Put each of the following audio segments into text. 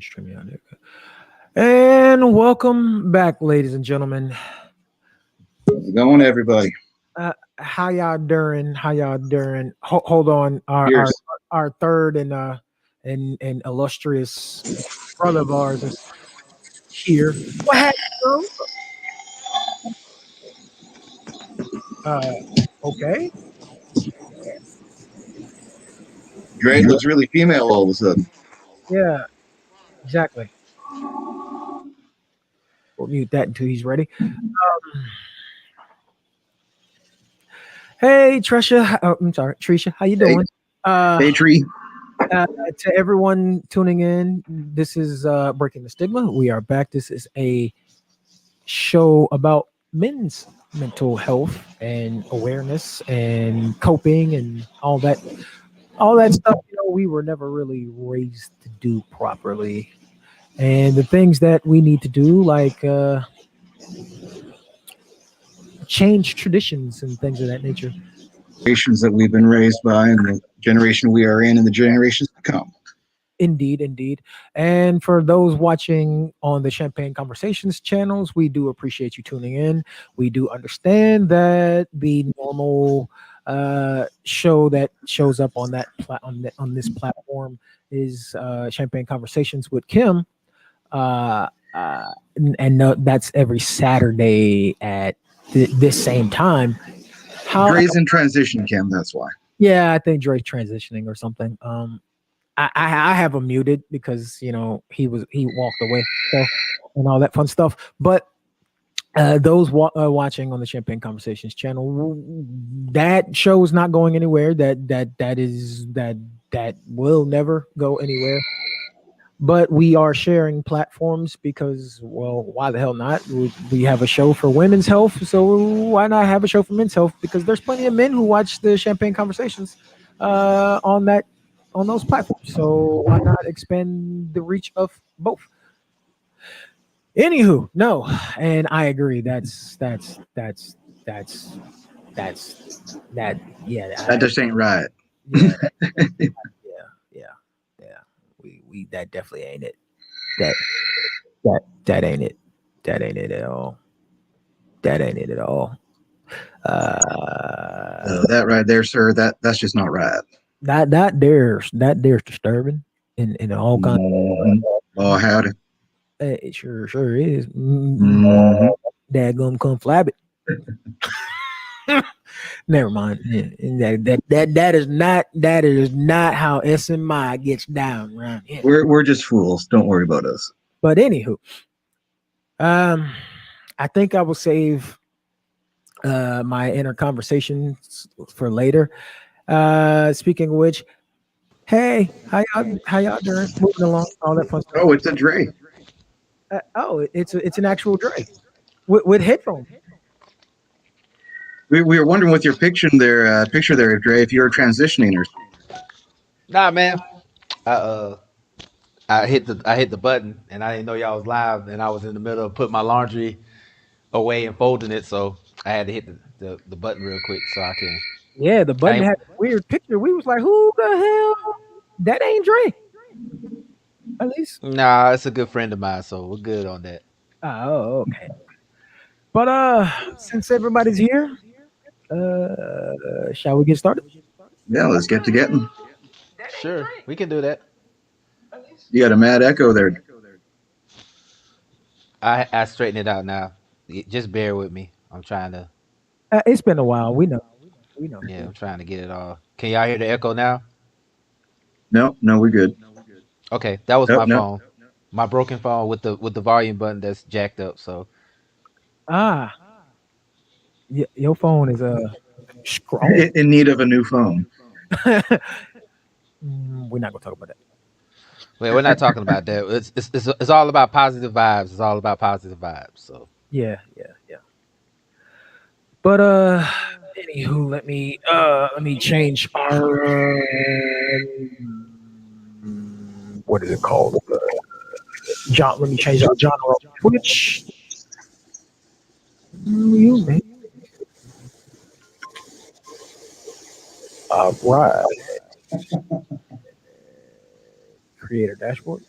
StreamYard. And welcome back, ladies and gentlemen. How's it going, everybody? How y'all doing? How y'all doing? Hold on, Cheers. our third and illustrious brother of ours is here. What happened, bro? Uh, okay, Dre looks really female all of a sudden. yeah, exactly. We'll mute that until he's ready. Hey, Trisha. I'm sorry, Trisha. How you Hey, doing? Uh, hey, Tree. to everyone tuning in, this is Breaking the Stigma. We are back. This is a show about men's mental health and awareness and coping and all that stuff. We were never really raised to do properly, and the things that we need to do, like change traditions and things of that nature. Generations that we've been raised by, and the generation we are in, and the generations to come. Indeed, indeed. And for those watching on the Champagne Conversations channels, we do appreciate you tuning in. We do understand that the normal show that shows up on on this platform is Champagne Conversations with Kim, and no, that's every Saturday at this same time. How? Dre's in transition, Kim. That's why. Yeah, I think Drake's transitioning or something. I have him muted because he walked away, so, and all that fun stuff. But those watching on the Champagne Conversations channel, that show is not going anywhere. That will never go anywhere. But we are sharing platforms because, well, why the hell not? We have a show for women's health, so why not have a show for men's health? Because there's plenty of men who watch the Champagne Conversations on those platforms. So why not expand the reach of both? Anywho, no, and I agree. That. Yeah, That just ain't right. yeah, yeah, yeah, yeah. We that definitely ain't it. That that ain't it. That ain't it at all. That ain't it at all. That right there, sir. That's just not right. That there's disturbing in all kinds. Mhm. Oh, howdy. It sure is. Mhm. Dadgum come flab it. Never mind. Yeah, that is not how SMI gets down around here. We're just fools. Don't worry about us. But anywho, um, I think I will save my inner conversations for later. Speaking of which, hey, how y'all doing? Moving along, all that fun stuff. Oh, it's a Dre. Oh, it's an actual Dre with headphones. We were wondering with your picture there, Dre, if you're transitioning or. Nah, man. I I hit the button and I didn't know y'all was live and I was in the middle of putting my laundry away and folding it, so I had to hit the button real quick so I can. Yeah, the I button ain't, had a weird picture. We was like, who the hell? That ain't Dre. At least. nah, it's a good friend of mine, so we're good on that. Oh, okay. But since everybody's here, shall we get started? Yeah, let's get to getting. Sure, we can do that. You got a mad echo there. I straighten it out now. Just bear with me. I'm trying to. It's been a while. We know. We know. Yeah, I'm trying to get it all. Can y'all hear the echo now? No, no, we're good. Okay, that was Nope, my no. phone. My broken phone with the volume button that's jacked up. So Ah, your phone is scroll. In need of a new phone. We're not gonna talk about that. wait, we're not talking about that. It's all about positive vibes. It's all about positive vibes. So Yeah, yeah, yeah. But anywho, let me change our what is it called? John. Let me change our genre on Twitch. You may. All right. Creator dashboard.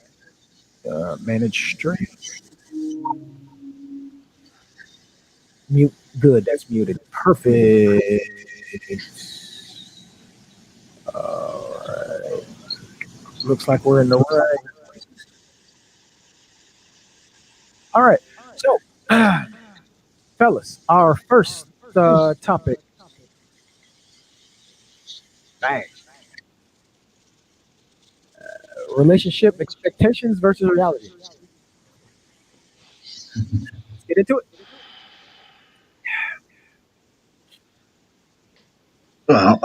Manage stress. Mute. Good. That's muted. Perfect. Alright. Looks like we're in the right. All right. So, fellas, our first topic. Bang. Relationship expectations versus reality. Let's get into it. Well,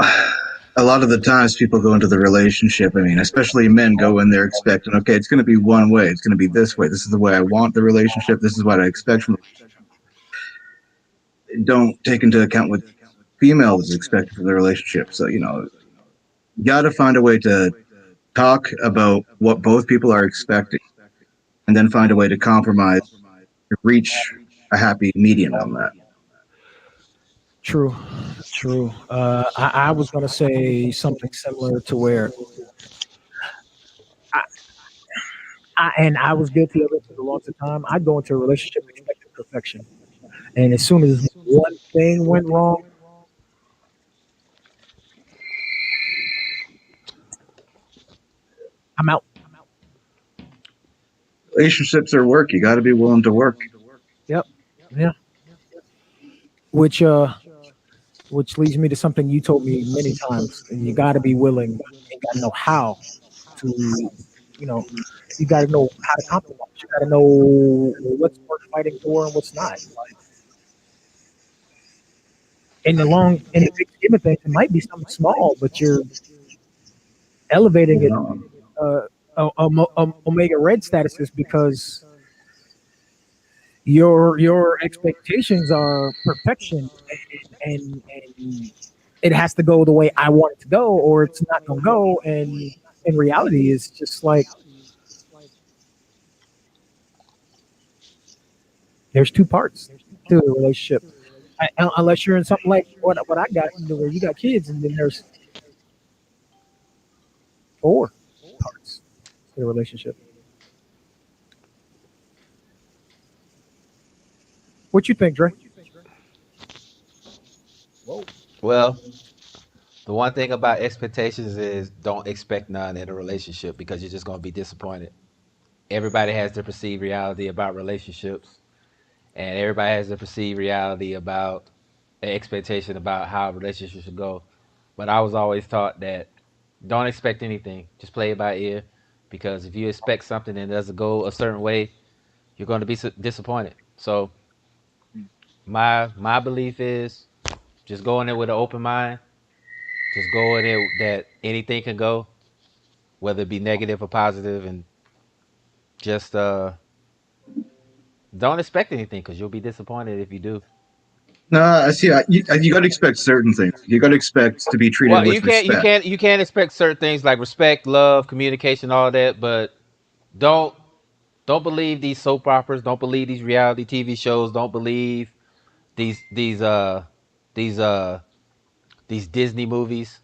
a lot of the times people go into the relationship. I mean, especially men go in there expecting, okay, it's going to be one way. It's going to be this way. This is the way I want the relationship. This is what I expect from. Don't take into account what female is expected from the relationship. So you got to find a way to talk about what both people are expecting, and then find a way to compromise to reach a happy median on that. True. True. I was going to say something similar to where I, and I was guilty of it for the longest time. I'd go into a relationship expecting perfection. And as soon as one thing went wrong, I'm out. Relationships are work. You got to be willing to work. Yep. Yeah. Which leads me to something you told me many times. And you got to be willing. You got to know how to, you know, you got to know how to compromise. You got to know what's worth fighting for and what's not. Like, in the big scheme of things, it might be something small, but you're elevating You it know, omega red statuses because your expectations are perfection and it has to go the way I want it to go or it's not gonna go and in reality it's just like there's two parts to a relationship. Unless you're in something like what I got, where you got kids and then there's four parts to the relationship. What you think, Dre? Whoa. Well, the one thing about expectations is don't expect none in a relationship because you're just gonna be disappointed. Everybody has their perceived reality about relationships, and everybody has their perceived reality about an expectation about how a relationship should go. But I was always taught that don't expect anything, just play it by ear, because if you expect something and it doesn't go a certain way, you're going to be disappointed. So my belief is just go in there with an open mind. Just go in there that anything can go, whether it be negative or positive, and just don't expect anything because you'll be disappointed if you do. no, I see. You got to expect certain things. You got to expect to be treated Well, with respect. you can't expect certain things like respect, love, communication, all that, but don't don't believe these soap operas. Don't believe these reality TV shows. Don't believe these these uh these uh these Disney movies.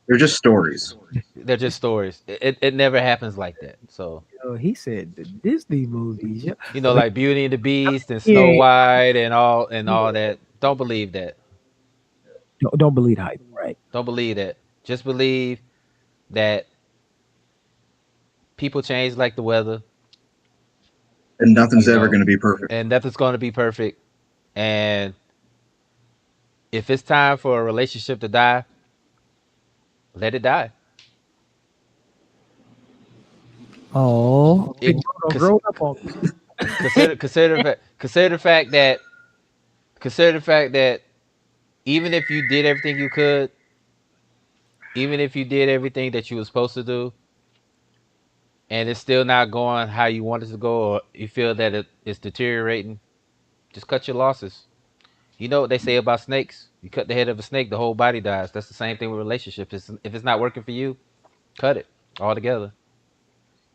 They're just stories. They're just stories. It never happens like that. So He said the Disney movies. Yeah. you know, like Beauty and the Beast and Snow Yeah. White and all that. Don't believe that. Don't believe hype, right? Don't believe that. Just believe that people change like the weather. And nothing's You ever know, going to be perfect. and nothing's going to be perfect. And if it's time for a relationship to die, let it die. Oh, Big It Bro growing up on me. consider the fact that consider the fact that even if you did everything you could, even if you did everything that you were supposed to do, and it's still not going how you want it to go, or you feel that it's deteriorating, just cut your losses. You know what they say about snakes? You cut the head of a snake, the whole body dies. That's the same thing with relationships. If it's not working for you, cut it altogether.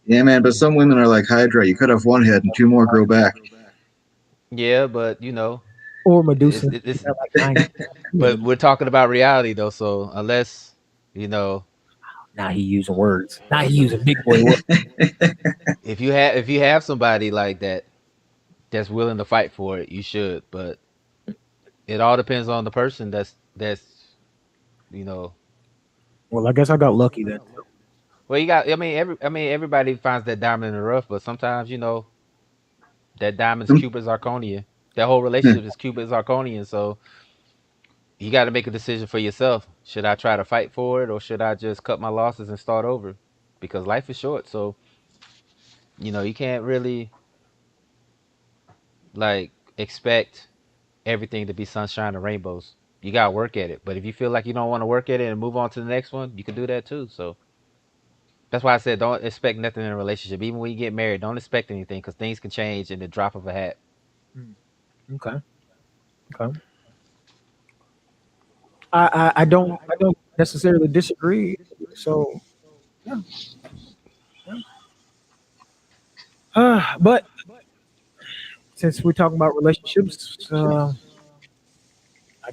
Yeah, man. But some women are like Hydra. You cut off one head and two more grow back. Yeah, but you know, Or it's Medusa. She it's. got like 9 But we're talking about reality though, so unless you know Now he using words. Now he using big boy words. If you have somebody like that that's willing to fight for it, you should. But it all depends on the person that's you know. Well, I guess I got lucky then. Well, you got. I mean, everybody finds that diamond in the rough, but sometimes that diamond's Cupid zirconian. That whole relationship is Cupid zirconian. So you got to make a decision for yourself. Should I try to fight for it, or should I just cut my losses and start over? Because life is short, so you can't really like expect everything to be sunshine and rainbows. You gotta work at it. But if you feel like you don't want to work at it and move on to the next one, you can do that too. So that's why I said don't expect nothing in a relationship. Even when you get married, don't expect anything because things can change in the drop of a hat. Mm, okay. Okay. I don't necessarily disagree. So yeah. Yeah. But since we're talking about relationships, I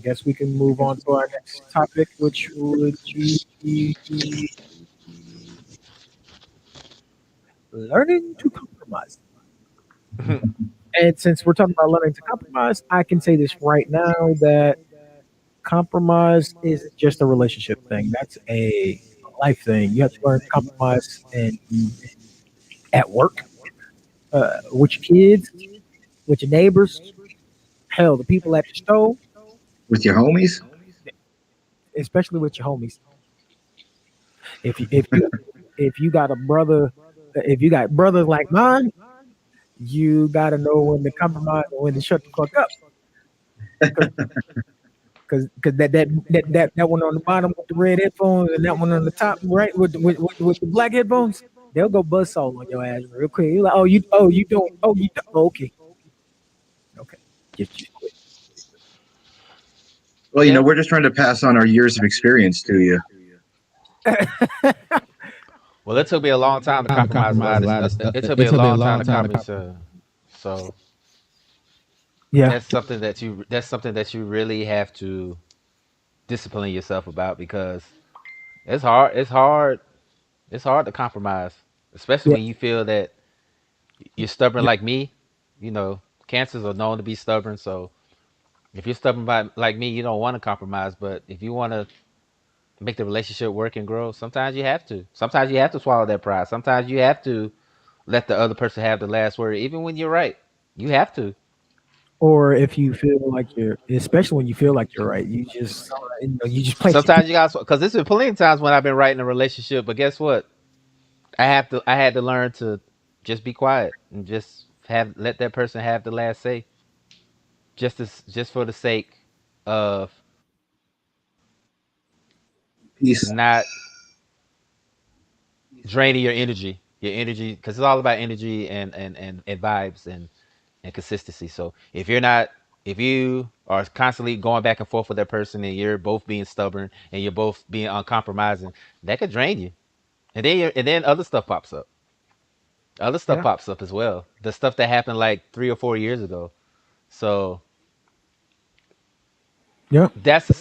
guess we can move on to our next topic, which would be learning to compromise. And since we're talking about learning to compromise, I can say this right now that compromise isn't just a relationship thing. That's a life thing. You have to learn to compromise and at work, with your kids, with your neighbors, hell, the people at the store, With your homies. especially with your homies. If you got a brother, if you got brothers like mine, you got to know when to compromise and when to shut the fuck up. Because that one on the bottom with the red headphones and that one on the top right with the black headphones, they'll go buzzsaw on your ass real quick. You're like, oh, okay, okay, just quit. Well, Yeah. we're just trying to pass on our years of experience to you. Well, it took me a long time to compromise a lot of stuff. It took me a long time to compromise. So Yeah, that's something that you really have to discipline yourself about because it's hard. It's hard. It's hard to compromise, especially yeah, when you feel that you're stubborn yeah. like me. Cancers are known to be stubborn. So if you're stubborn like me, you don't want to compromise. But if you want to make the relationship work and grow, sometimes you have to. Sometimes you have to swallow that pride. Sometimes you have to let the other person have the last word, even when you're right. You have to. Or if you feel like you're, especially when you feel like you're right, you just place your Sometimes you got because there's been plenty of times when I've been right in a relationship, but guess what? I had to learn to just be quiet and just have let that person have the last say, just for the sake of Peace. not draining your energy, because it's all about energy and vibes and consistency. So if you are constantly going back and forth with that person and you're both being stubborn and you're both being uncompromising, that could drain you. And then other stuff pops up. Other stuff yeah, pops up as well. The stuff that happened like 3 or 4 years ago. So yeah. that's a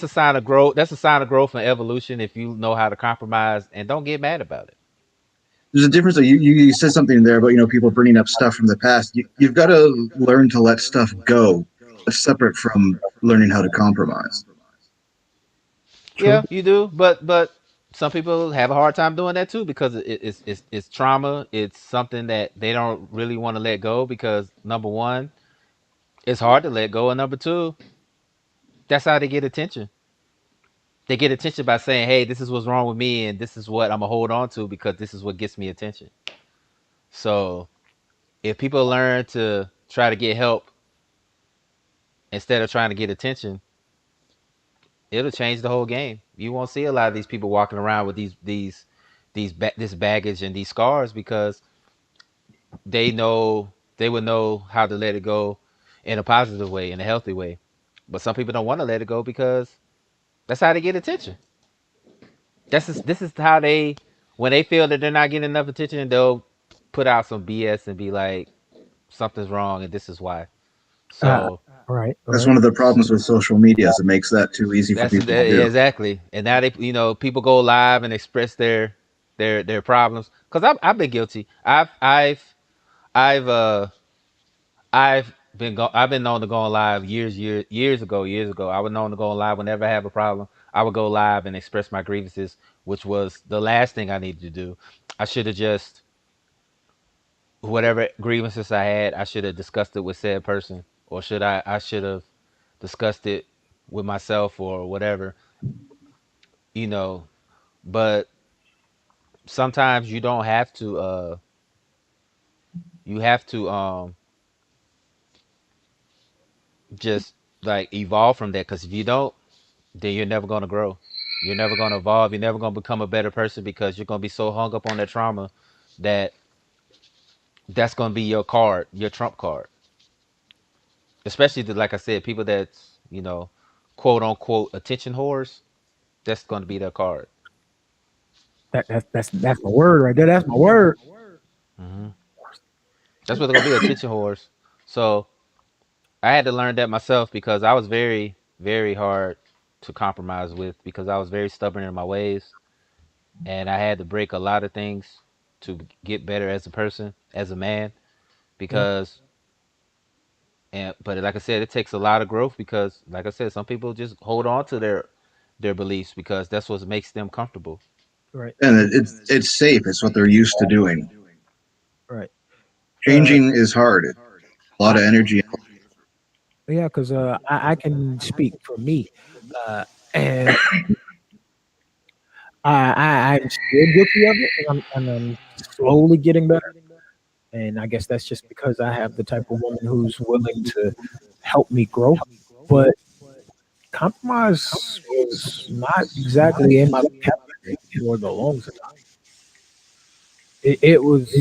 sign of growth. That's a sign of growth and evolution if you know how to compromise and don't get mad about it. There's a difference. You said something there about people bringing up stuff from the past. You've got to learn to let stuff go. That's separate from learning how to compromise. True. Yeah, you do, but some people have a hard time doing that too because it's trauma. It's something that they don't really want to let go because number one, it's hard to let go, and number two, that's how they get attention. They get attention by saying, "Hey, this is what's wrong with me, and this is what I'm gonna hold on to because this is what gets me attention." So if people learn to try to get help instead of trying to get attention, it'll change the whole game. You won't see a lot of these people walking around with this baggage and these scars because they would know how to let it go in a positive way, in a healthy way. But some people don't want to let it go because that's how they get attention. This is how they when they feel that they're not getting enough attention, they'll put out some BS and be like something's wrong and this is why. Uh, So right, That's right. one of the problems with social media is it makes that too easy for that's people to yeah, do. exactly. And now they, people go live and express their problems. Cause I've been guilty. I've I've been known to go on live years ago. I was known to go on live whenever I have a problem. I would go live and express my grievances, which was the last thing I needed to do. I should have just whatever grievances I had, I should have discussed it with said person, or I should have discussed it with myself or whatever, you know. But sometimes you don't have to. You have to just like evolve from that, because if you don't, then you're never gonna grow. You're never gonna evolve. You're never gonna become a better person because you're gonna be so hung up on that trauma that that's gonna be your card, your trump card. Especially like I said, people that's quote unquote attention whores. That's gonna be their card. That's my word right there. That's my word. Hmm. That's what they're gonna be, attention whores. So I had to learn that myself because I was very, very hard to compromise with because I was very stubborn in my ways, and I had to break a lot of things to get better as a person, as a man. Yeah, Because, and but like I said, it takes a lot of growth because, like I said, some people just hold on to their beliefs because that's what makes them comfortable. right, And it's safe. It's what they're used to doing. right. Uh, Changing is hard. It's a lot I of energy. yeah, because I can speak for me, and I'm still guilty of it, and I'm slowly getting better. And I guess that's just because I have the type of woman who's willing to help me grow. But compromise was not exactly in my vocabulary for the longest time. It was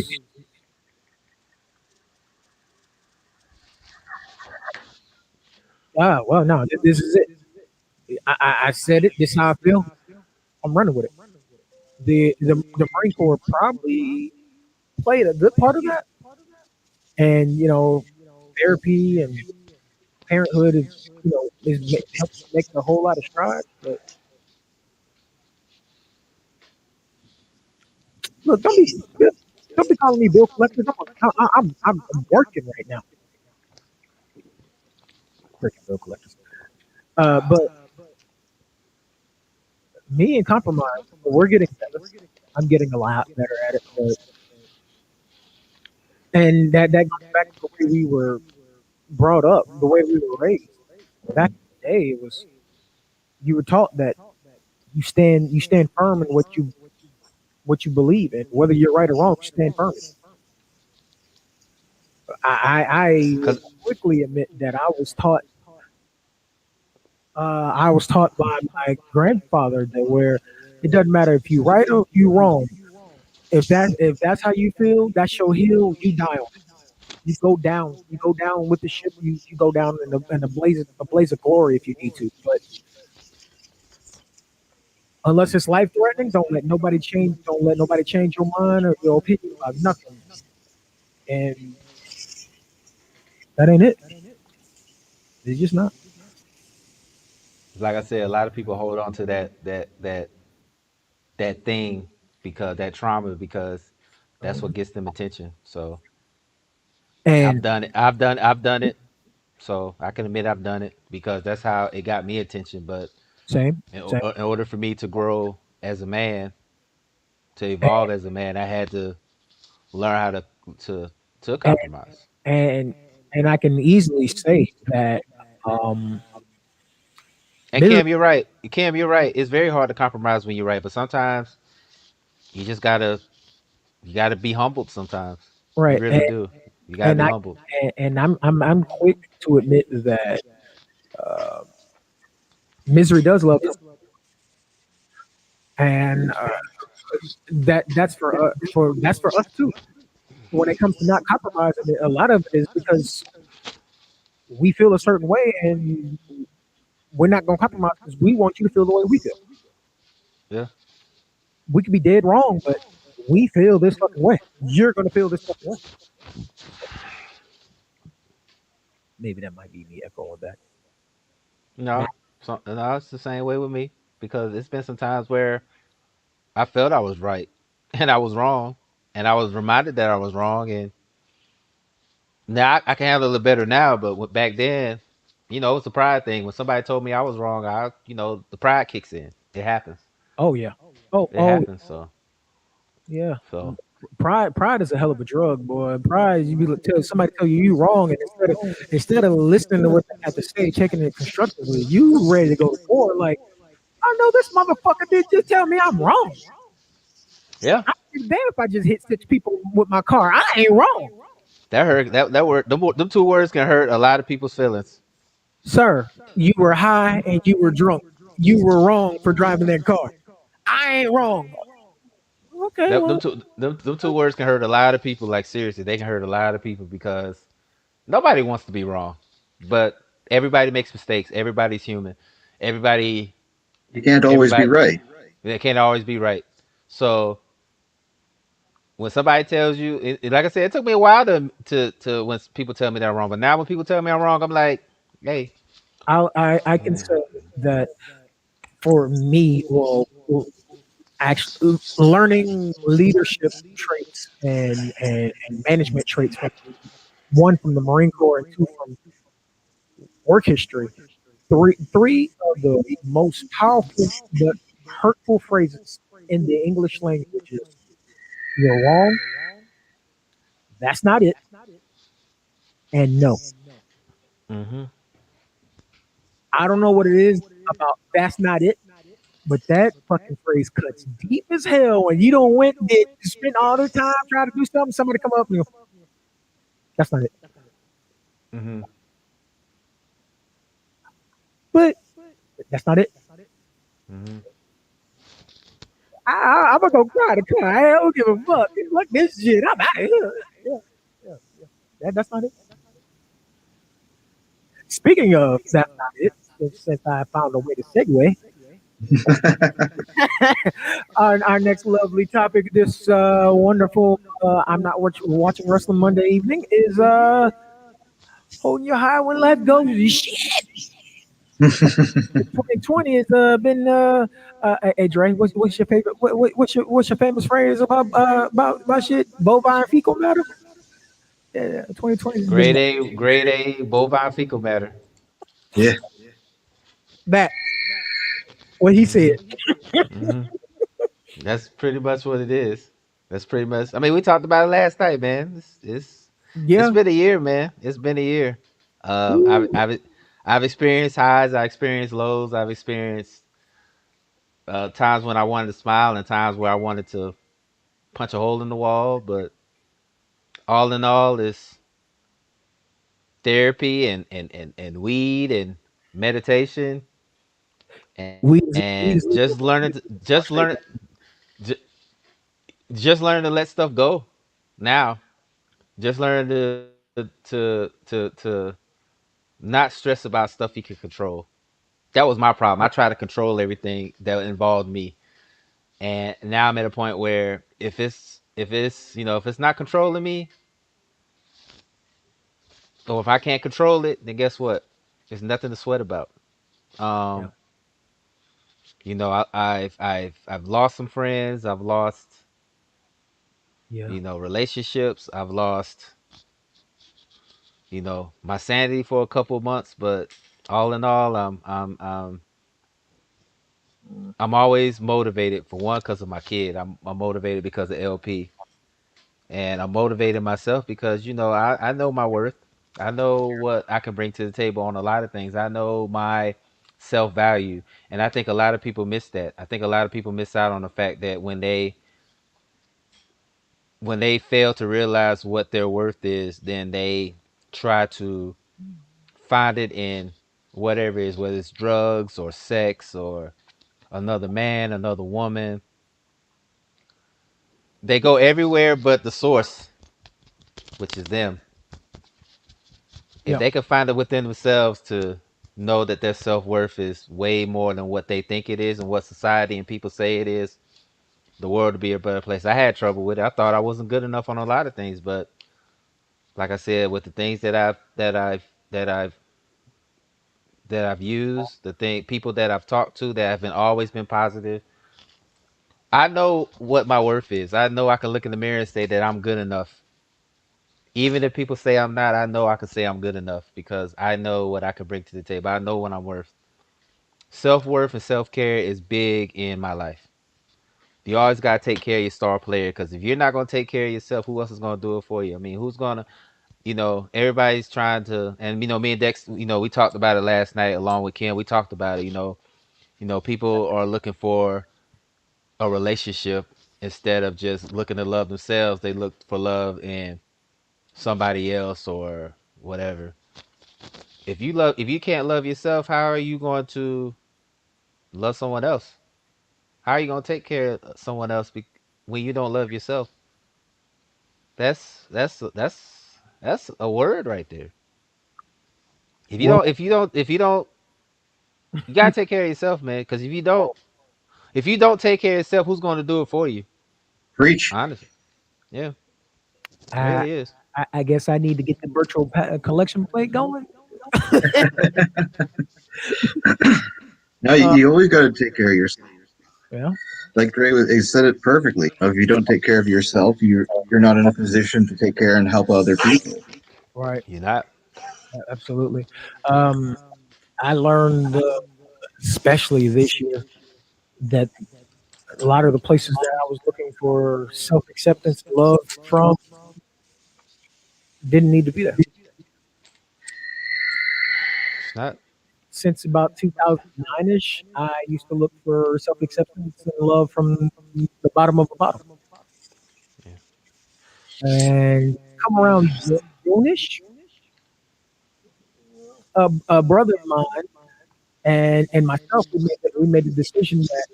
well, no, this is it. I said it. This is how I feel. I'm running with it. The Marine Corps probably played a good part of that, and therapy and parenthood is helps make a whole lot of strides. But look, don't be calling me bill collectors. I'm working right now, freaking bill collectors. But me and compromise, we're getting better. I'm getting a lot better at it. But and that goes back to the way we were brought up, the way we were raised. Back in the day, it was you were taught that you stand firm in what you believe in, whether you're right or wrong. You stand firm. I will Cause quickly admit that I was taught by my grandfather that where it doesn't matter if you right or if you wrong. If that's how you feel, that's your hill. You die on. You go down. You go down with the ship. You go down in a blaze of glory if you need to. But unless it's life threatening, don't let nobody change. Don't let nobody change your mind or your opinion about nothing. And that ain't it. It's just not. like I said, a lot of people hold on to that thing because that trauma because that's what gets them attention. So I've And done it. I've done it. So I can admit I've done it because that's how it got me attention. But same, same. in order for me to grow as a man, to And evolve as a man, I had to learn how to to and compromise. and, and I can easily say that um, And misery. Cam, you're right. Cam, you're right. It's very hard to compromise when you're right, but sometimes you just gotta be humbled. Sometimes you Right, really do. You gotta and be I humbled. and I'm quick to admit that uh, misery does love company, and that's for us too. When it comes to not compromising, a lot of it is because we feel a certain way, and we're not going to compromise because we want you to feel the way we feel. Yeah. We could be dead wrong, but we feel this fucking way. You're going to feel this fucking way. Maybe that might be me echoing back. No, no, it's the same way with me because it's been some times where I felt I was right and I was wrong, and I was reminded that I was wrong, and now I can handle it better now. But back then, it's a pride thing. When somebody told me I was wrong, the pride kicks in. It happens. Oh yeah. Oh It oh happens. So, yeah. so Pride is a hell of a drug, boy. Pride, you be tell somebody tell you wrong, and instead of listening to what they have to say, checking it constructively, you ready to go to war. Like, I know this motherfucker did just tell me I'm wrong. yeah, I don't give a damn if I just hit 6 people with my car. I ain't wrong, that hurt. That word. Them two words can hurt a lot of people's feelings. sir. You were high and you were drunk. You were wrong for driving that car. I ain't wrong. Okay, Them well, two them two words can hurt a lot of people. Like seriously, they can hurt a lot of people because nobody wants to be wrong, but everybody makes mistakes. Everybody's human. Everybody, You can't always be everybody, right. they can't always be right. So when somebody tells you, like I said, it took me a while to when people tell me that I'm wrong. But now when people tell me I'm wrong, I'm like, hey, I can say that for me, well, actually learning leadership traits and management traits from one from the Marine Corps and two from work history. Three of the most powerful but hurtful phrases in the English language is "you're wrong," "that's not it," and "no." mm-hmm, I don't know what it is about "that's not it," but that fucking phrase cuts deep as hell. When you don't went did you spend all the time trying to do something, somebody come up and go, "That's not it," mm-hmm, but that's not it. mm-hmm. I'm gonna go cry to cry. I don't give a fuck. Fuck this shit. I'm out of here. Yeah, yeah, yeah. That's not it. Speaking of that's not it, since I found a way to segue, our next lovely topic, this wonderful, I'm not watching wrestling Monday evening, is holding your high when life goes to shit. 2020 has been hey Dre, what's your favorite what's your famous phrase about shit? Bovine fecal matter? Yeah, 2020 has been Grade A, bovine fecal matter. Yeah. that. What he said. Mm-hmm, mm-hmm. That's pretty much what it is. That's pretty much. I mean, we talked about it last night, man. It's Yeah. been a year, man. It's been a year. Um, I've Ooh. I've I've experienced highs. I experienced lows. I've experienced times when I wanted to smile and times where I wanted to punch a hole in the wall. But all in all, it's therapy and weed and meditation and We is legal. j- just learning to let stuff go. Now, just learning to not stress about stuff you can control. That was my problem. I tried to control everything that involved me, and now I'm at a point where if it's not controlling me, or if I can't control it, then guess what? There's nothing to sweat about. Yeah. Um, I've lost some friends. I've lost Yeah. relationships. I've lost my sanity for a couple months. But all in all, I'm always motivated for one because of my kid. I'm motivated because of LP, and I'm motivated myself because I know my worth. I know what I can bring to the table on a lot of things. I know my self value, and I think a lot of people miss that. I think a lot of people miss out on the fact that when they fail to realize what their worth is, then they try to find it in whatever it is, whether it's drugs or sex or another man, another woman. They go everywhere but the source, which is them. If Yeah. they can find it within themselves to know that their self worth is way more than what they think it is and what society and people say it is, the world would be a better place. I had trouble with it. I thought I wasn't good enough on a lot of things, but like I said, with the things that I've that I've used, the thing people that I've talked to that have been always been positive. I know what my worth is. I know I can look in the mirror and say that I'm good enough. Even if people say I'm not, I know I can say I'm good enough because I know what I can bring to the table. I know what I'm worth. Self worth and self care is big in my life. You always gotta take care of your star player because if you're not gonna take care of yourself, who else is gonna do it for you? I mean, who's gonna, everybody's trying to, and me and Dex, we talked about it last night along with Kim. We talked about it. People are looking for a relationship instead of just looking to love themselves. They look for love in somebody else or whatever. If you can't love yourself, how are you going to love someone else? How are you going to take care of someone else when you don't love yourself? That's a word right there. Well, If you don't, you gotta take care of yourself, man. Because if you don't take care of yourself, who's going to do it for you? Preach. Honestly, yeah, it I, really is. I guess I need to get the virtual collection plate going. Now uh, you always got to take care of yourself. yeah, Like he said it perfectly. If you don't take care of yourself, you're not in a position to take care and help other people. right. You're not. Absolutely. Um, I learned, especially this year, that a lot of the places that I was looking for self acceptance and love from didn't need to be there. It's not. Since about 2009 ish, I used to look for self acceptance and love from the bottom of the bottom. Yeah. And come around June-ish, a brother of mine and myself, we made the decision that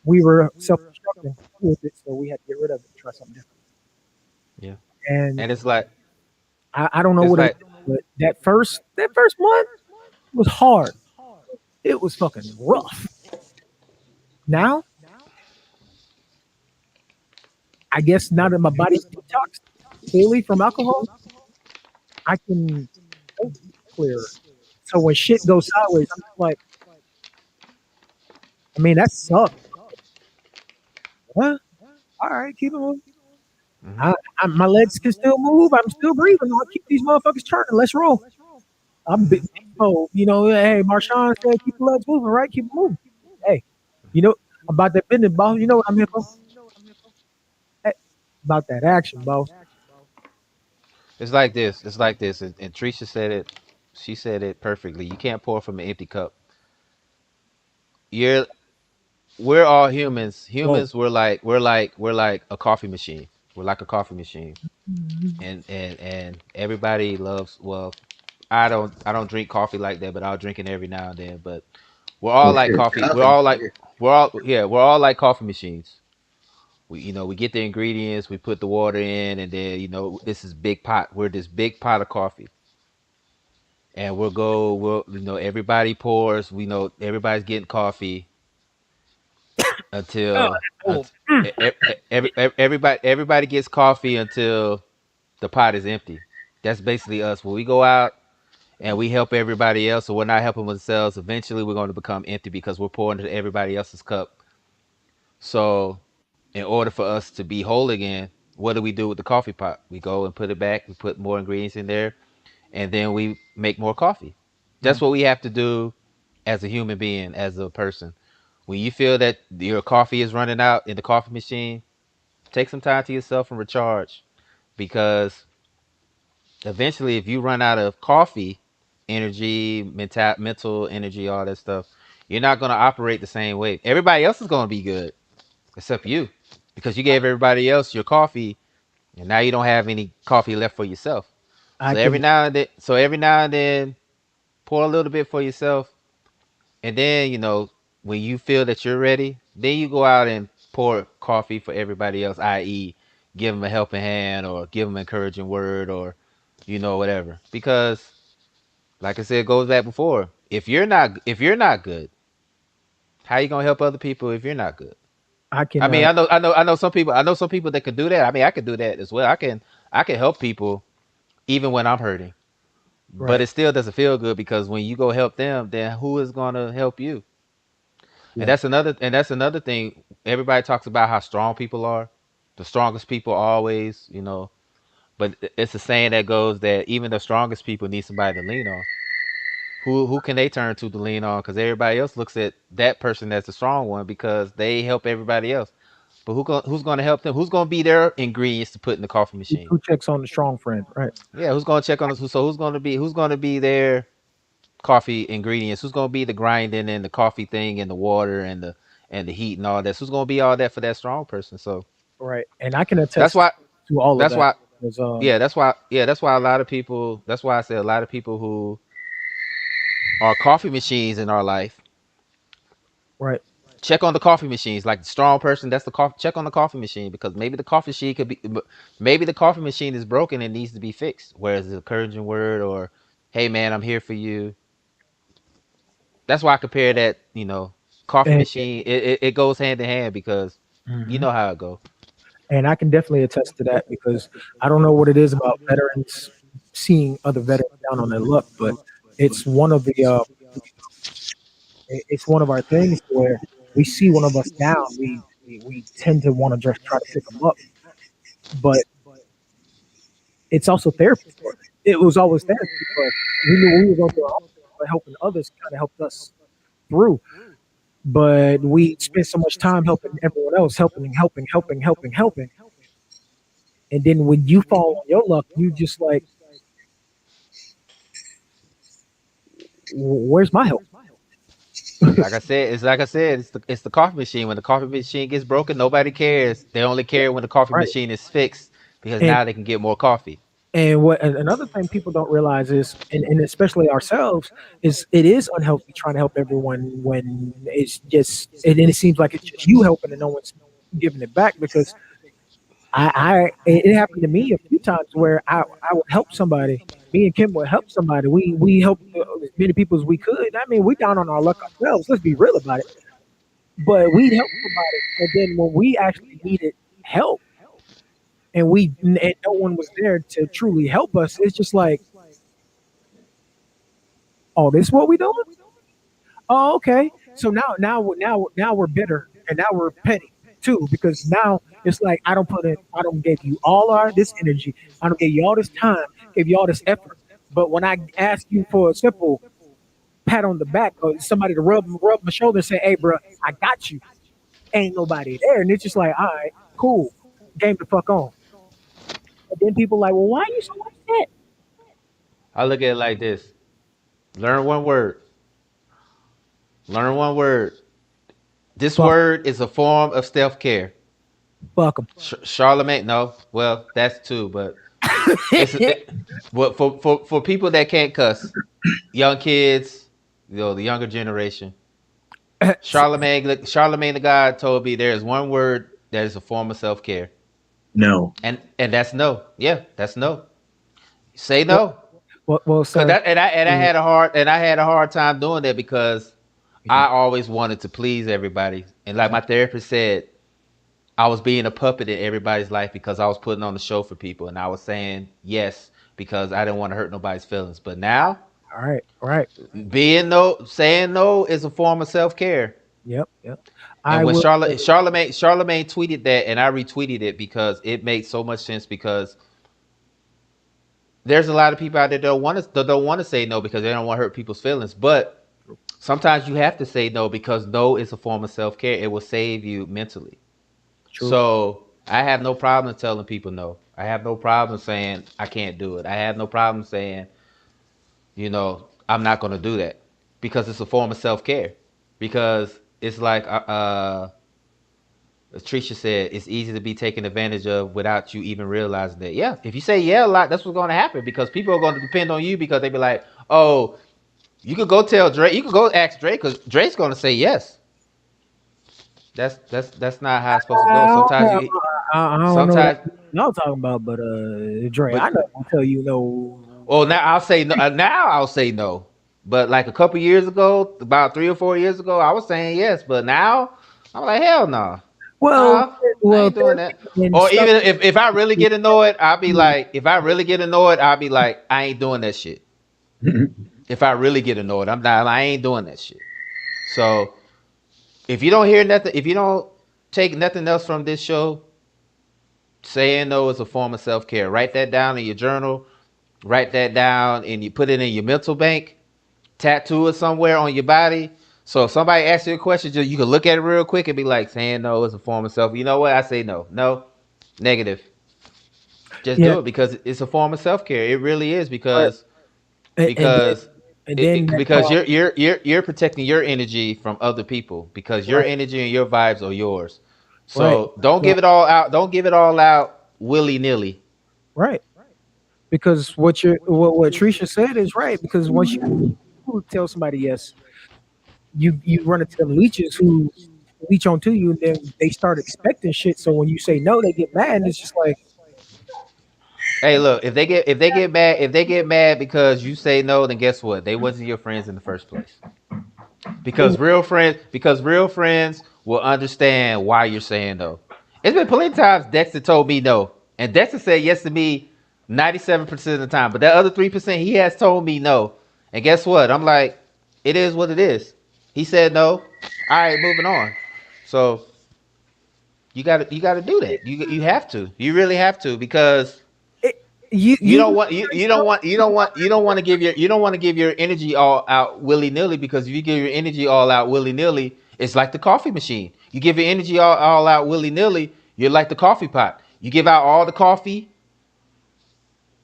we were self destructing with it, so we had to get rid of it and try something different. Yeah. And And it's like I don't know it's what it like was, but that first month was hard. It was fucking rough. Now, I guess now that my body's detoxed fully from alcohol, I can think clearer. So when shit goes sideways, I'm just like, I mean, that sucked. Huh? All right, keep it moving. mhm. My legs can still move. I'm still breathing. I'll keep these motherfuckers turning. Let's roll. I'm big. Oh, hey, Marshawn said keep the legs moving, right? Keep it moving. Hey, you know about that business, boss. You know what I'm here for? Hey, about that action, boss. It's like this. It's like this. And Tricia said it. She said it perfectly. You can't pour from an empty cup. You're we're all humans. Whoa. Humans, we're like a coffee machine. We're like a coffee machine. And everybody loves, well, I don't drink coffee like that, but I'll drink it every now and then. But we're all Oh like shit, coffee. coffee. We're all like coffee machines. We get the ingredients, we put the water in, and then this is big pot. We're this big pot of coffee, and everybody pours. We know everybody's getting coffee Oh, until boom. everybody gets coffee until the pot is empty. That's basically us. When we go out and we help everybody else, so we're not helping ourselves, eventually we're going to become empty because we're pouring into everybody else's cup. So, in order for us to be whole again, what do we do with the coffee pot? We go and put it back. We put more ingredients in there, and then we make more coffee. Yeah, That's what we have to do as a human being, as a person. When you feel that your coffee is running out in the coffee machine, take some time to yourself and recharge, because eventually, if you run out of coffee, energy, mental energy, all that stuff, you're not going to operate the same way. Everybody else is going to be good except you, because you gave everybody else your coffee, and now you don't have any coffee left for yourself. I can. So every now and then, pour a little bit for yourself, and then when you feel that you're ready, then you go out and pour coffee for everybody else, i.e., give them a helping hand or give them an encouraging word or whatever. Because, like I said, it goes back before. If you're not good, how you gonna help other people if you're not good? I I can. mean, I know some people. I know some people that can do that. I mean, I can do that as well. I can help people even when I'm hurting. but Right. it still doesn't feel good because when you go help them, then who is going to help you? And Yeah. that's another thing. Everybody talks about how strong people are. The strongest people always, but it's a saying that goes that even the strongest people need somebody to lean on. Who can they turn to lean on? Because everybody else looks at that person as the strong one because they help everybody else. But who's going to help them? Who's going to be their ingredients to put in the coffee machine? Who checks on the strong friend? Right. Yeah, who's going to check on us? So who's going to be their coffee ingredients? Who's going to be the grinding and the coffee thing and the water and the heat and all that? So who's going to be all that for that strong person? So Right. And I can that's attest why to all of that's that. why Because that's why a lot of people, that's why I say a lot of people who are coffee machines in our life, right. check on the coffee machines. Like the strong person, that's the coffee. Check on the coffee machine because maybe the coffee machine is broken and needs to be fixed. Whereas the encouraging word or, "Hey man, I'm here for you." That's why I compare that. Coffee And machine. It goes hand in hand because you mhm. know how it go. And I can definitely attest to that because I don't know what it is about veterans seeing other veterans down on their luck, but it's one of the it's one of our things where we see one of us down, we tend to want to just try to pick them up, but it's also therapy for us. It was always therapy for us. We knew we were going through our own, but helping others kind of helped us through. But we spent so much time helping everyone else, helping, and then when you fall on your luck, you just like, where's my help? Like I said, it's the coffee machine. When the coffee machine gets broken, nobody cares. They only care when the coffee Right. machine is fixed because And now they can get more coffee. another thing people don't realize is, and especially ourselves, is it is unhealthy trying to help everyone when it's just, and then it seems like it's just you helping and no one's giving it back. Because it happened to me a few times where I would help somebody. Me and Kim would help somebody. We helped as many people as we could. I mean, we down on our luck ourselves. Let's be real about it. But we'd help somebody, and then when we actually needed help, and no one was there to truly help us, it's just like, oh, this is what we doing? Oh, okay. So now we're bitter, and now we're petty too, because now it's like I don't give you all our this energy, I don't give you all this time, give you all this effort, but when I ask you for a simple pat on the back or somebody to rub my shoulder and say, "Hey, bro, I got you," ain't nobody there, and it's just like, all right, cool, game the fuck on. And then people like, well, why are you so upset? I look at it like this: learn one word. Learn one word. This Fuck, word is a form of self care. fuck them. Charlemagne, no, well, that's two, but well, for people that can't cuss, young kids, the younger generation. Charlemagne the God told me there is one word that is a form of self care, No. and that's no. Yeah, that's no. Say well, no. well, Cause sir. that and I had a hard time doing that because Me too. I always wanted to please everybody, and like my therapist said, I was being a puppet in everybody's life because I was putting on the show for people, and I was saying yes because I didn't want to hurt nobody's feelings. But now, All right. saying no is a form of self care. Yep, yep. And I when will say, Charlemagne tweeted that, and I retweeted it because it made so much sense. Because there's a lot of people out there that don't want to say no because they don't want to hurt people's feelings. But sometimes you have to say no because no is a form of self care. It will save you mentally. true, So I have no problem telling people no. I have no problem saying I can't do it. I have no problem saying, I'm not going to do that because it's a form of self care. Because it's like as Tricia said, it's easy to be taken advantage of without you even realizing that. Yeah, if you say yeah a lot, that's what's going to happen because people are going to depend on you because they be like, oh, you could go tell Drake, you could go ask Drake because Drake's going to say yes. That's not how it's supposed to go. I don't Sometimes know. you, I don't know that sometimes, y'all talking about, but Dre, but I know gonna tell you no. well, now I'll say no. Now I'll say no. But like a couple years ago, about 3 or 4 years ago, I was saying yes. But now I'm like, hell no, Well, no, I well, ain't doing that. therapy and Or stuff. even if I really get annoyed, I'll be like, if I really get annoyed, I'll be like, I ain't doing that shit. If I really get annoyed, I'm not. I ain't doing that shit. So if you don't hear nothing, if you don't take nothing else from this show, saying no is a form of self care. Write that down in your journal. Write that down and you put it in your mental bank. Tattoo it somewhere on your body. So if somebody asks you a question, just you can look at it real quick and be like, saying no is a form of self. You know what? I say no. No. Negative. Just Yeah, do it because it's a form of self care. It really is right. And then because that because you're protecting your energy from other people because your right, energy and your vibes are yours. right. So don't So give it all out. Don't give it all out willy nilly. right, because what Trisha said is right. Because once you tell somebody yes, you run into them leeches who leech onto you, and then they start expecting shit. So when you say no, they get mad, and it's just like, Hey, look, if they get mad because you say no, then guess what? They wasn't your friends in the first place. Because real friends will understand why you're saying no. It's been plenty of times Dexter told me no, and Dexter said yes to me 97% of the time. But that other 3%, he has told me no. And guess what? I'm like, it is what it is. He said no. All right, moving on. So you gotta do that. You have to. You really have to because it, you you don't want you don't want to give your energy all out willy nilly because if you give your energy all out willy nilly, it's like the coffee machine. You give your energy all out willy nilly, you're like the coffee pot. You give out all the coffee.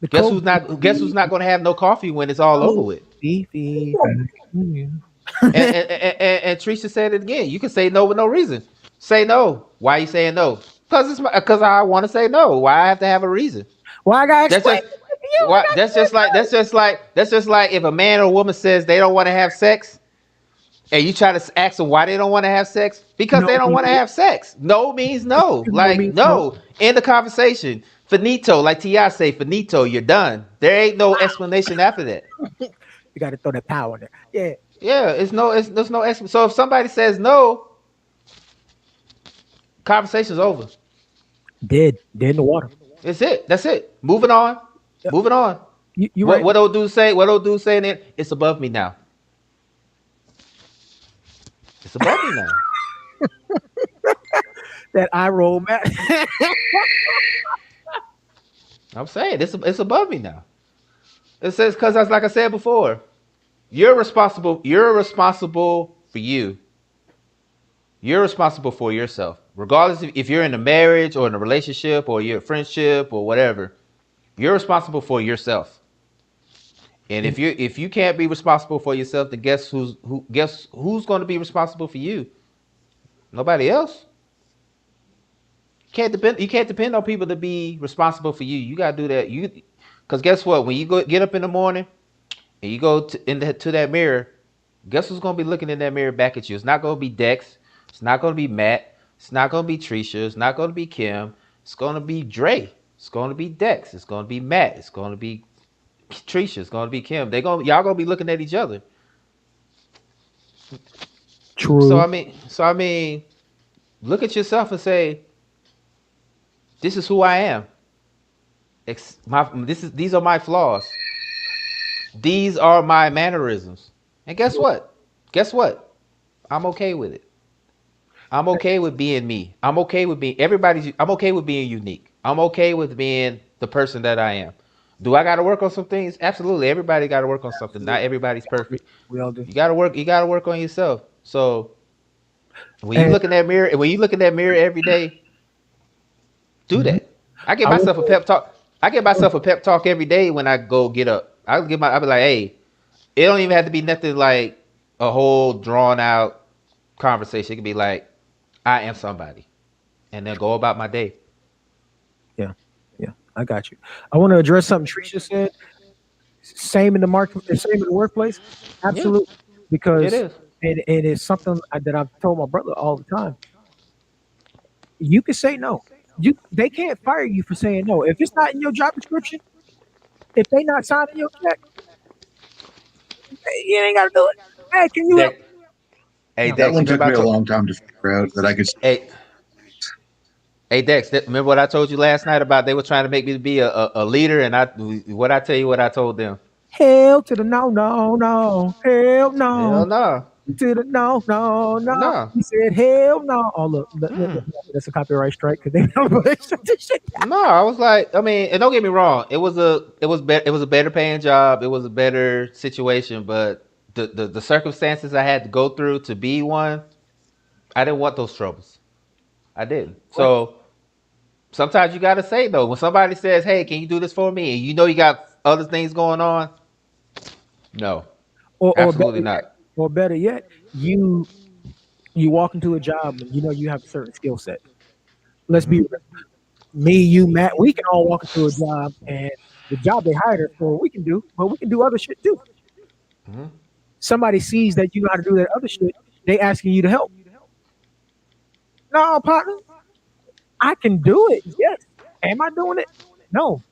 the Guess cold who's not? Guess who's not going to have no coffee when it's all over with? beefy. And Teresa said it again. You can say no with no reason. Say no. Why are you saying no? Because I want to say no. Why I have to have a reason? Well, I gotta That's explain just it to you. I what. That's just like if a man or woman says they don't want to have sex, and you try to ask them why they don't want to have sex, because no they don't means want to have sex. No means no. no Like means no. no. End the conversation. Finito. Like Ti say, finito. You're done. There ain't no explanation after that. You got to throw that power there. Yeah, Yeah, there's no explanation. So if somebody says no, conversation's over. dead in the water. It's it. That's it. Moving on. Yep. Moving on. You What right. what old dude say? What old dude saying it? It's above me now. It's above me now. That eye roll back. I'm saying it's above me now. It says because that's like I said before. You're responsible. You're responsible for you. You're responsible for yourself, regardless if you're in a marriage or in a relationship or you're a friendship or whatever. You're responsible for yourself. And And if you can't be responsible for yourself, then guess who's going to be responsible for you? Nobody else. You can't depend on people to be responsible for you. You gotta do that. Because guess what? When you get up in the morning and you go to that mirror, guess who's gonna be looking in that mirror back at you? It's not gonna be Dex. It's not gonna be Matt. It's not gonna be Trisha. It's not gonna be Kim. It's gonna be Dre. It's gonna be Dex. It's gonna be Matt. It's gonna be Trisha. It's gonna be Kim. Y'all gonna be looking at each other. So true. I mean, look at yourself and say, this is who I am. These are my flaws. These are my mannerisms. And guess what? Guess what? I'm okay with it. I'm okay with being me. I'm okay with being unique. I'm okay with being the person that I am. Do I gotta work on some things? Absolutely. Everybody gotta work on something. Not Absolutely. everybody's We, perfect. we all do. You gotta work on yourself. So when you And look in that mirror, and when you look in that mirror every day, do mhm, that. I give I want myself a pep talk. I give myself a pep talk every day when I go get up. I'll be like, hey, it don't even have to be nothing like a whole drawn out conversation. It can be like, I am somebody, and then go about my day. yeah, yeah, I got you. I want to address something Trisha said. Same in the market, same in the workplace. Yeah, Absolutely, it because is. and it's something that I've told my brother all the time. You can say no. They can't fire you for saying no. If it's not in your job description, if they not signing your check, you ain't got to do it. Hey, can you help? Dex, hey No, That Dex, one you took remember I me a told long time to figure out that I could. hey hey Dex, remember what I told you last night about they were trying to make me be a leader, and what I tell you what I told them. Hell to the no, no, no. Hell no. Hell no. To the no, no, no. No. He said, hell no. Oh, look, Mm-mm. that's a copyright strike because they never shut this shit down. No, I was like, I mean, and don't get me wrong, it was a better paying job, it was a better situation, but the circumstances I had to go through to be one, I didn't want those troubles. I didn't. Right. So sometimes you gotta say though, when somebody says, "Hey, can you do this for me?" and you know you got other things going on, no, Or better absolutely yet, not. you walk into a job and you know you have a certain skill set. Let's be Hmm. real. Me, you, Matt, we can all walk into a job and the job they hired us for, we can do, but we can do other shit too. Hmm. Somebody sees that you know how to do that other shit, they asking you to help. No, partner, I can do it. Yes. Am I doing it? No.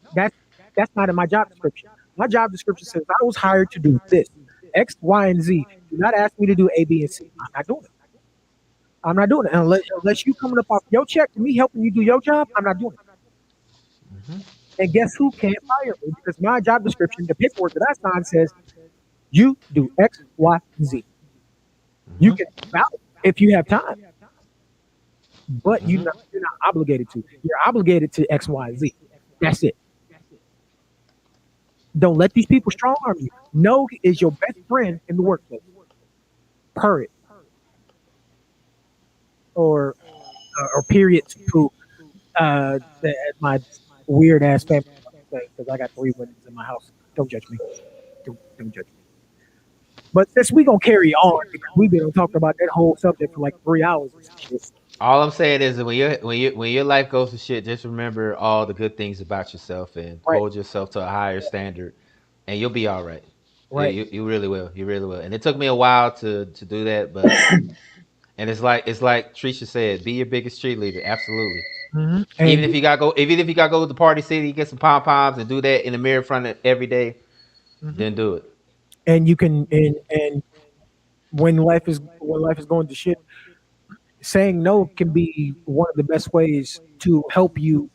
That's not in my job description. My job description says I was hired to do this. X, Y, and Z. Do not ask me to do A, B, and C. I'm not doing it. I'm not doing it. Unless you coming up off your check and me helping you do your job, I'm not doing it. Hmm. And guess who can't fire me? Because my job description, the paperwork that I signed says you do X, Y, Z. You Hmm. can vouch if you have time, but Hmm. you're not obligated to. You're obligated to X, Y, Z. That's it. Don't let these people strong arm you. No is your best friend in the workplace. Per it or period to my weird ass family thing because I got three women in my house. Don't judge me. Don't judge me. But since we gonna carry on because we've been talking about that whole subject for like 3 hours or some shit. All I'm saying is that when your life goes to shit, just remember all the good things about yourself and Right, hold yourself to a higher standard, and you'll be all right. right. You really will. You really will. And it took me a while to do that, but and it's like Trisha said, be your biggest cheerleader. Absolutely. And Even if you gotta go to the party city, get some pom poms, and do that in the mirror in front of every day, mhm. then do it. and you can and when life is going to shit, saying no can be one of the best ways to help you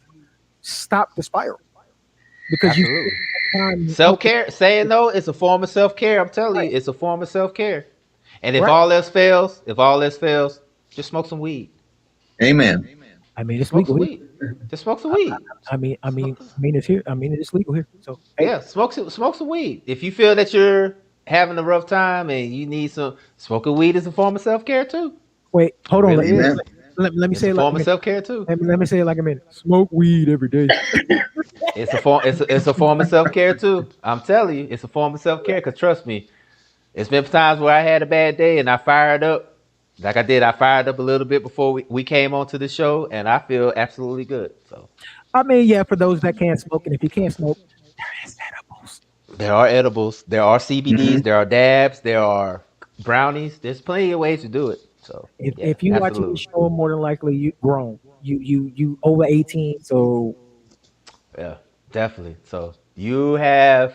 stop the spiral because you spend Absolutely. time Self helping. care, saying no, it's a form of self care. I'm telling you, Right, it's a form of self care. And right. if all else fails, just smoke some weed. Amen. I mean, Just it's smoke legal some here. weed. Just smoke some weed. Smoke, I mean, it's here. I mean, it's legal here. So, hey, yeah, smoke some weed. If you feel that you're having a rough time and you need some smoking weed is a form of self care too. wait, It hold on. really is. Amen. Let me It's say a it like a form of minute. self care too. Let me say it like a minute. Smoke weed every day. It's a form of self care too. I'm telling you, it's a form of self care. Cause trust me, it's been times where I had a bad day and I fired up. Like I did, I fired up a little bit before we came onto the show, and I feel absolutely good. So I mean, yeah, for those that can't smoke, and if you can't smoke, there is edibles. there are edibles, there are CBDs, Hmm. there are dabs, there are brownies. There's plenty of ways to do it. So yeah, If you watching this absolutely. show, more than likely you grown. You over 18. So Yeah, definitely. So you have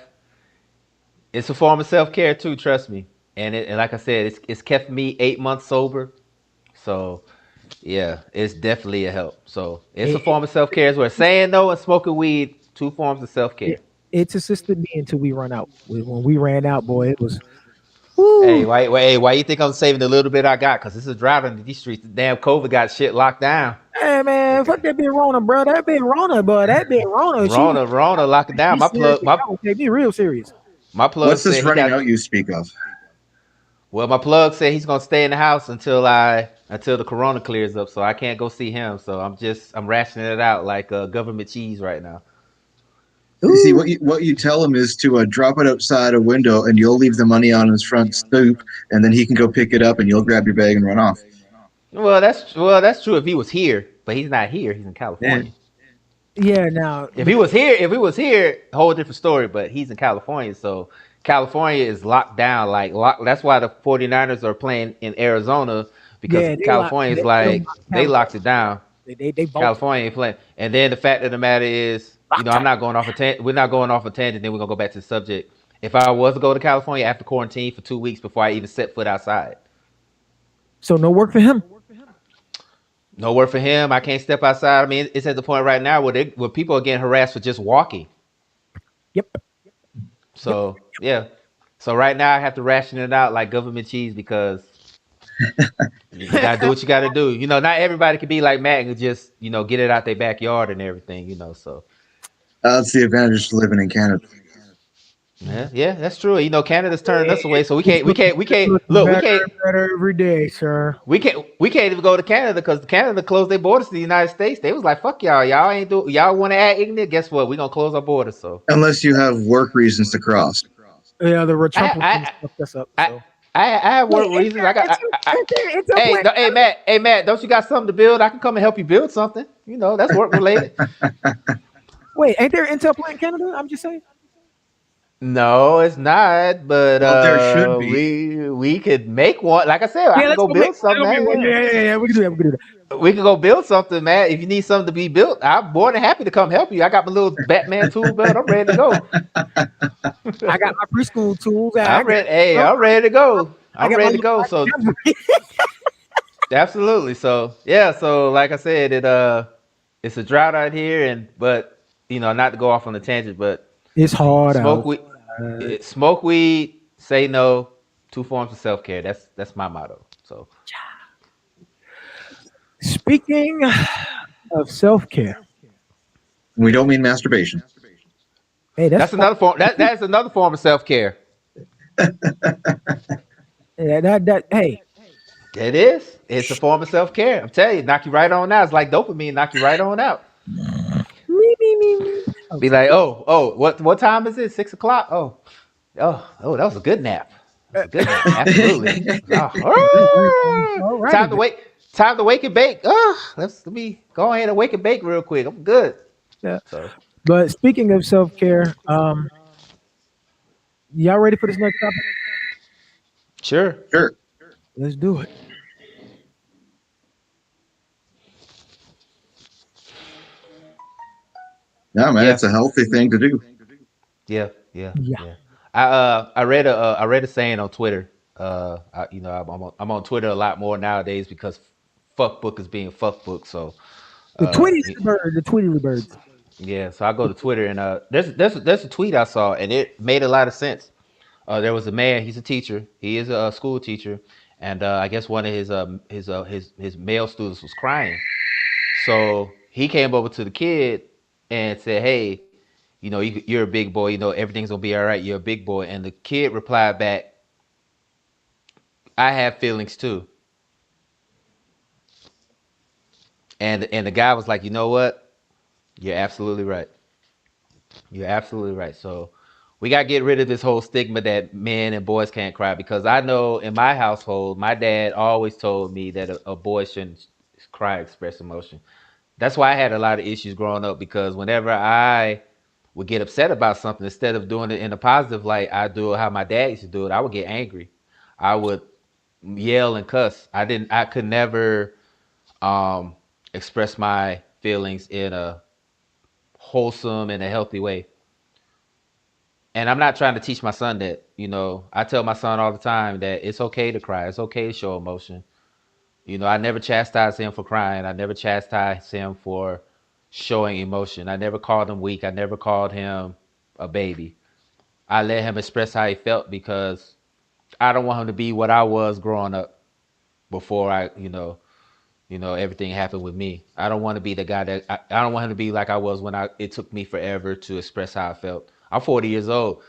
it's a form of self care too. Trust me. And like I said, it's kept me 8 months sober. So yeah, it's definitely a help. So it's a it, form of self care as well. Saying no and smoking weed, two forms of self it, care. it's assisted me until we run out. When we ran out, boy, it was Hey, whoo. why you think I'm saving the little bit I got? Cause this is driving these streets. Damn, COVID got shit locked down. Hey man, fuck that big Rona, bro. That big Rona, boy. That big Rona. Rona locked it Take down. me serious. Y'all gonna take me real serious. My plug What's this said he running got. out you speak of? Well, my plug said he's gonna stay in the house until the corona clears up. So I can't go see him. So I'm rationing it out like government cheese right now. You see, Ooh, what you tell him is to drop it outside a window, and you'll leave the money on his front stoop, and then he can go pick it up, and you'll grab your bag and run off. Well, that's true if he was here, but he's not here. He's in Yeah. California. yeah. Now If he was here, a whole different story. But he's in California, so California is locked down. That's why the 49ers are playing in Arizona because yeah, they locked. California is They like locked they locked California. it down. They bolted. California ain't playing. And then the fact of the matter is, I'm Locked. not going off we're not going off a tangent. Then we're gonna go back to the subject. If I was to go to California after quarantine for 2 weeks before I even set foot outside, So no work for him. no word for him. I can't step outside. I mean, it's at the point right now where people are getting harassed for just walking. Yep. So yeah. So right now I have to ration it out like government cheese because you gotta do what you gotta do. Not everybody can be like Matt and just get it out their backyard and everything. So That's the advantage of living in Canada. yeah, yeah, that's true. Canada's turning us away, so we It's can't, we looking, can't, we it's can't looking look, we better can't, and better every day, sir. we can't even go to Canada because Canada closed their borders to the United States. They was like, "Fuck y'all, y'all want to act ignorant? Guess what? We gonna close our borders." So Unless you have work reasons to cross. Yeah, the I, Republicans fucked us up. I, So I have wait, work reasons. ain't there intel Hey, plant? no, hey, Matt, don't you got something to build? I can come and help you build something. That's work related. Wait, ain't there intel plant in Canada? I'm just saying. No, it's not. But Well, there should be. we could make one. Like I said, I Yeah, can let's go go make. build Let's something, go make one. man. Yeah. We can do that. We can do that. Yeah. We can go build something, man. If you need something to be built, I'm more than happy to come help you. I got my little Batman tool belt. I'm ready to go. I got my preschool tools. I I'm got. ready. Hey, No, I'm ready to go. I I'm got my ready to little go. light So cavalry. absolutely. So yeah. So like I said, it's a drought out here, and but not to go off on a tangent, but It's hard smoke out. weed, smoke weed, say no. Two forms of self care. That's my motto. So Speaking of self care, We don't mean masturbation. hey, that's that's fun. another form. That is another form of self care. Yeah, that. Hey, It is. It's a form of self care. I'm telling you, knock you right on out. It's like dopamine, knock you right on out. me. Be Okay. like, oh, what time is it? 6 o'clock. Oh, that was a good nap. That was a good nap. Absolutely. All righty Time to then. wake. Time to wake and bake. Let me go ahead and wake and bake real quick. I'm good. Yeah. So But speaking of self care, y'all ready for this next topic? sure. Sure. Let's do it. No, man, Yeah. it's a healthy thing to do. Yeah. Yeah. Yeah. Yeah. I read a saying on Twitter. I'm on Twitter a lot more nowadays because fuck book is being fuck book. So The uh, Tweety bird, the Tweety birds. yeah, so I go to Twitter and there's a tweet I saw and it made a lot of sense. There was a man. He's a teacher. He is a school teacher, and I guess one of his male students was crying. So he came over to the kid and said, "Hey, you're a big boy. Everything's gonna be all right. You're a big boy." And the kid replied back, "I have feelings too." And the guy was like, "You know what? You're absolutely right. You're absolutely right." So we got to get rid of this whole stigma that men and boys can't cry because I know in my household, my dad always told me that a boy shouldn't cry, express emotion. That's why I had a lot of issues growing up because whenever I would get upset about something, instead of doing it in a positive light, I do it how my dad used to do it. I would get angry. I would yell and cuss. I could never um, express my feelings in a wholesome and a healthy way. And I'm not trying to teach my son that. I tell my son all the time that it's okay to cry. It's okay to show emotion. I never chastise him for crying. I never chastise him for showing emotion. I never called him weak. I never called him a baby. I let him express how he felt because I don't want him to be what I was growing up before everything happened with me. I don't want to be the guy that I don't want him to be like I was when it took me forever to express how I felt. I'm 40 years old.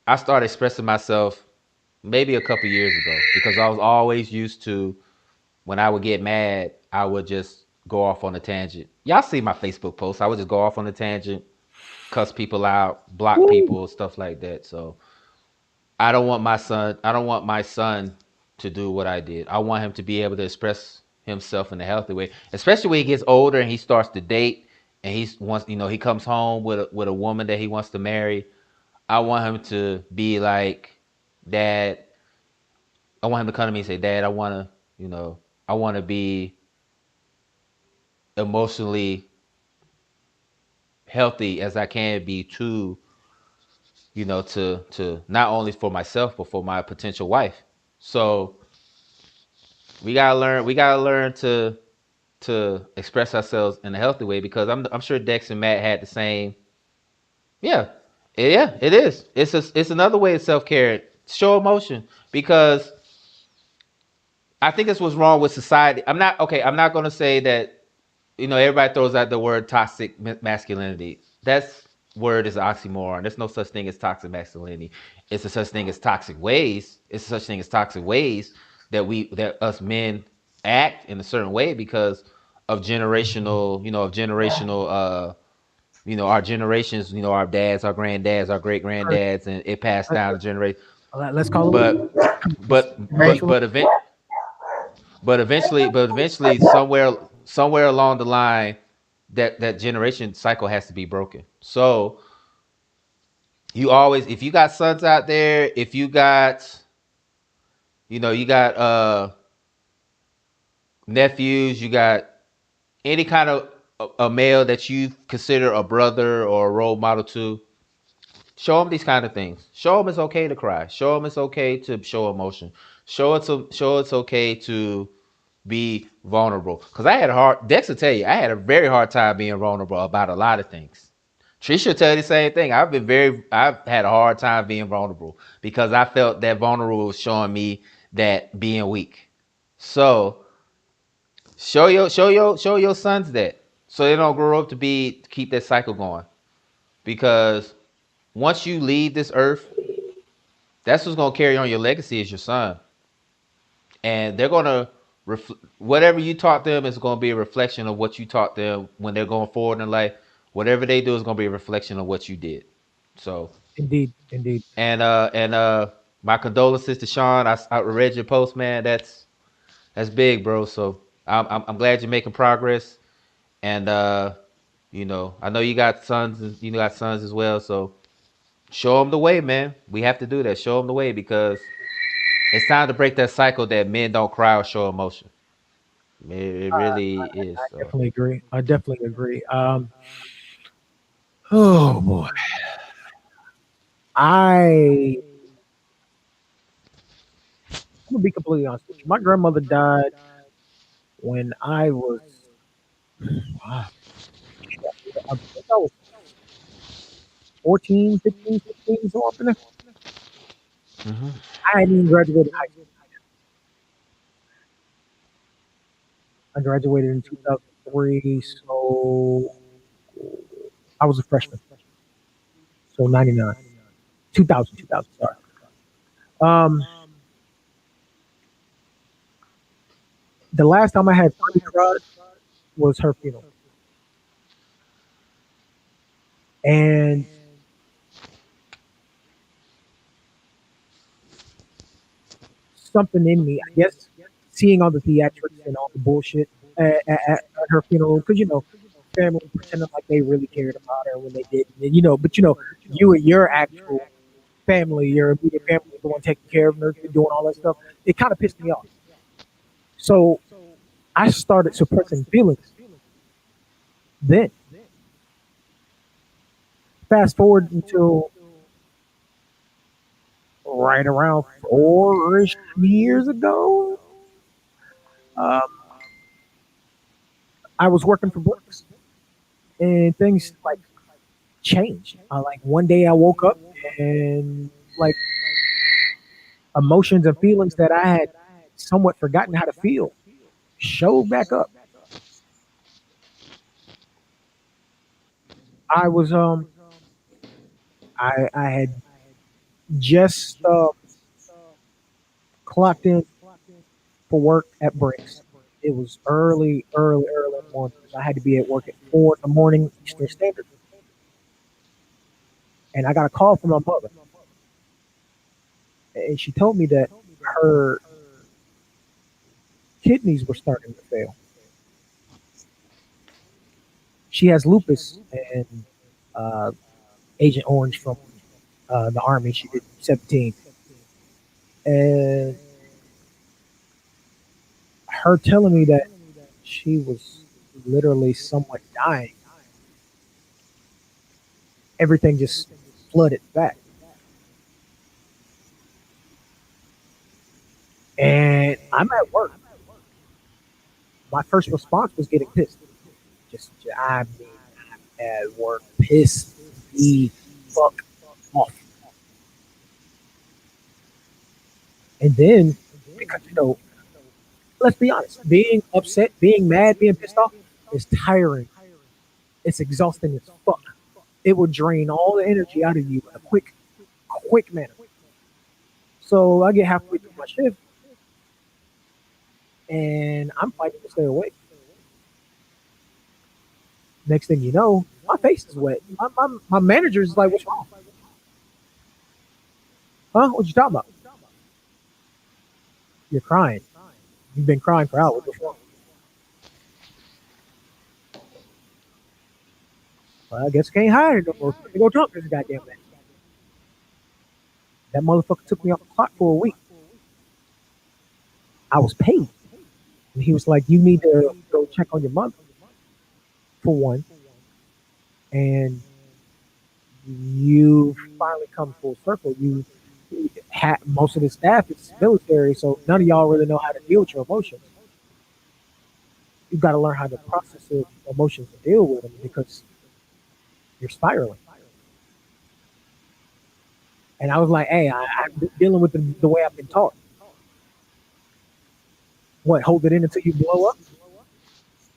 I started expressing myself maybe a couple years ago because I was always used to when I would get mad, I would just go off on a tangent. Y'all see my Facebook posts. I would just go off on a tangent, cuss people out, block Woo. people, stuff like that. So I don't want my son to do what I did. I want him to be able to express himself in a healthy way, especially when he gets older and he starts to date and he comes home with a woman that he wants to marry. I want him to be like, Dad, I want him to come to me and say, Dad, I want to be emotionally healthy as I can be to not only for myself but for my potential wife. So we gotta learn to express ourselves in a healthy way because I'm sure Dex and Matt had the same. Yeah, Yeah, it is. It's another way of self care. Show emotion because I think that's what's wrong with society. I'm not okay. I'm not going to say that everybody throws out the word toxic masculinity. That's word is an oxymoron. There's no such thing as toxic masculinity. It's a such thing as toxic ways. It's a such thing as toxic ways that us men act in a certain way because of our generations, our dads, our granddads, our great Or, granddads, and it passed uh, down the generation. let's call it what But it's but but generational. but event but eventually somewhere along the line that generation cycle has to be broken. So you always, if you got sons out there, if you got nephews, you got any kind of a male that you consider a brother or a role model to, show them these kind of things. Show them it's okay to cry. Show them it's okay to show emotion. Show it's okay to be vulnerable. Because I had a hard, Dex will tell you, I had a very hard time being vulnerable about a lot of things. Trisha will tell you the same thing. I've had a hard time being vulnerable because I felt that vulnerable was showing me that being weak. So show your sons that, so they don't grow up to keep that cycle going. Because once you leave this earth, that's what's gonna carry on your legacy is your son, and they're gonna whatever you taught them is gonna be a reflection of what you taught them when they're going forward in life. Whatever they do is gonna be a reflection of what you did. So, Indeed, indeed. and my condolences to Sean. I read your post, man. That's big, bro. So I'm glad you're making progress, and I know you got sons, you got sons as well. So show them the way, man. We have to do that. Show them the way because it's time to break that cycle that men don't cry or show emotion. It really is. I So definitely agree. I definitely agree. Oh boy, I'm gonna be completely honest with you. My grandmother died when I was, wow, I think I was 14, 15, 16, so up in there. hmm I hadn't even graduated high school. I graduated in 2003, so I was a freshman. So 99, 2000, 2000. Sorry. Um, the last time I had fully cried was her funeral, and something in me, I guess, seeing all the theatrics and all the bullshit at her funeral, because family pretending like they really cared about her when they didn't, and, but you and your actual family, your immediate family, is the one taking care of her, doing all that stuff. It kind of pissed me off. So I started suppressing feelings. Then fast forward until right around 4-ish years ago, um, I was working for Brooks, and things like changed. Like one day I woke up and like emotions and feelings that I had somewhat forgotten how to feel showed back up. I was I had just clocked in for work at Bricks. It was early, early, early in the morning because I had to be at work at 4 in the morning Eastern Standard, and I got a call from my mother, and she told me that her kidneys were starting to fail. She has lupus and uh, Agent Orange from the army. She did 17, and her telling me that she was literally somewhat dying, everything just flooded back. And I'm at work. My first response was getting pissed. I mean, I'm at work, pissed the fuck. off. And then, because let's be honest, being upset, being mad, being pissed off is tiring. It's exhausting as fuck. It will drain all the energy out of you in a quick manner. So I get halfway through my shift and I'm fighting to stay awake. Next thing you know, my face is wet. My manager is like, "What's wrong? Huh? What you talking about? You're crying. You've been crying for hours. What's wrong?" Well, I guess I can't hide it no more. Let me go talk to this goddamn man. That motherfucker took me off the clock for a week. I was paid. And he was like, "You need to go check on your mother for one. And you finally come full circle. You most of the staff is military, so none of y'all really know how to deal with your emotions. You've got to learn how to process your emotions and deal with them because you're spiraling." And I was like, "Hey, I'm dealing with the way I've been taught. What, hold it in until you blow up?"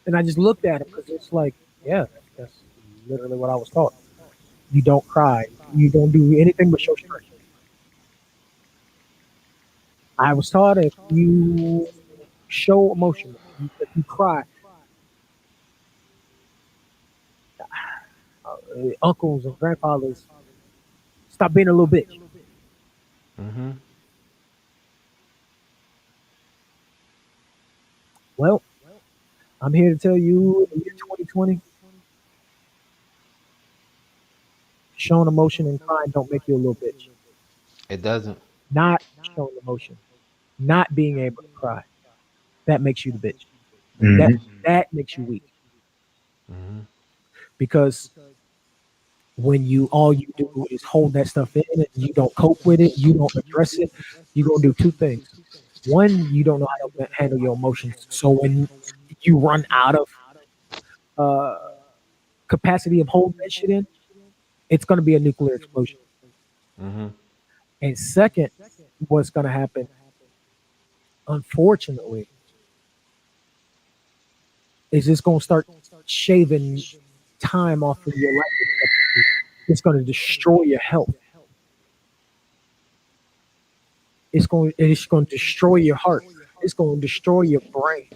And I just looked at him because it's like, yeah, that's literally what I was taught. You don't cry. You don't do anything but show strength. I was taught if you show emotion, if you cry, uncles and grandfathers, stop being a little bitch. Mm-hmm. Well, I'm here to tell you, in the year 2020, showing emotion and crying don't make you a little bitch. It doesn't. Not showing emotion, not being able to cry, that makes you the bitch. That Hmm. that makes you weak Mm-hmm. because when you all you do is hold that stuff in and you don't cope with it, you don't address it, you're gonna do two things. One, you don't know how to handle your emotions. So when you run out of uh, capacity of holding that shit in, it's gonna be a nuclear explosion. Mm-hmm. And second, what's gonna happen, unfortunately, is it's gonna start shaving time off of your life expectancy. It's gonna destroy your health. It's going to destroy your heart. It's going to destroy your brain,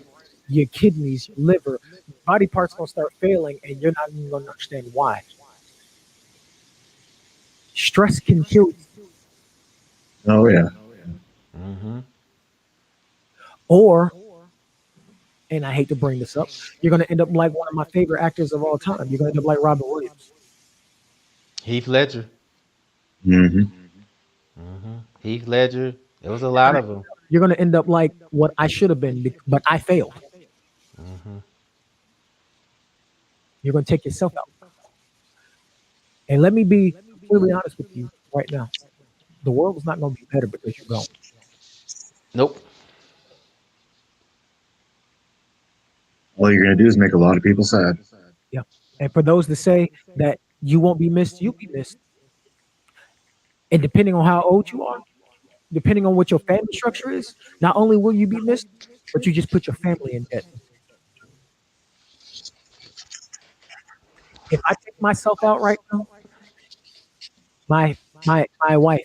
your kidneys, your liver. Body parts going to start failing, and you're not even going to understand why. Stress can kill you, Oh yeah. Mm-hmm. or, and I hate to bring this up, you're going to end up like one of my favorite actors of all time. You're going to end up like Robin Williams. Heath Ledger. Hmm. Mm-hmm. Heath Ledger. It was a lot of them. You're going to end up like what I should have been, but I failed. Mm-hmm. You're going to take yourself out. And let me be completely honest with you right now. The world is not going to be better because you're gone. Nope. All you're gonna do is make a lot of people sad. Yeah. And for those that say that you won't be missed, you'll be missed. And depending on how old you are, depending on what your family structure is, not only will you be missed, but you just put your family in debt. If I take myself out right now, my wife,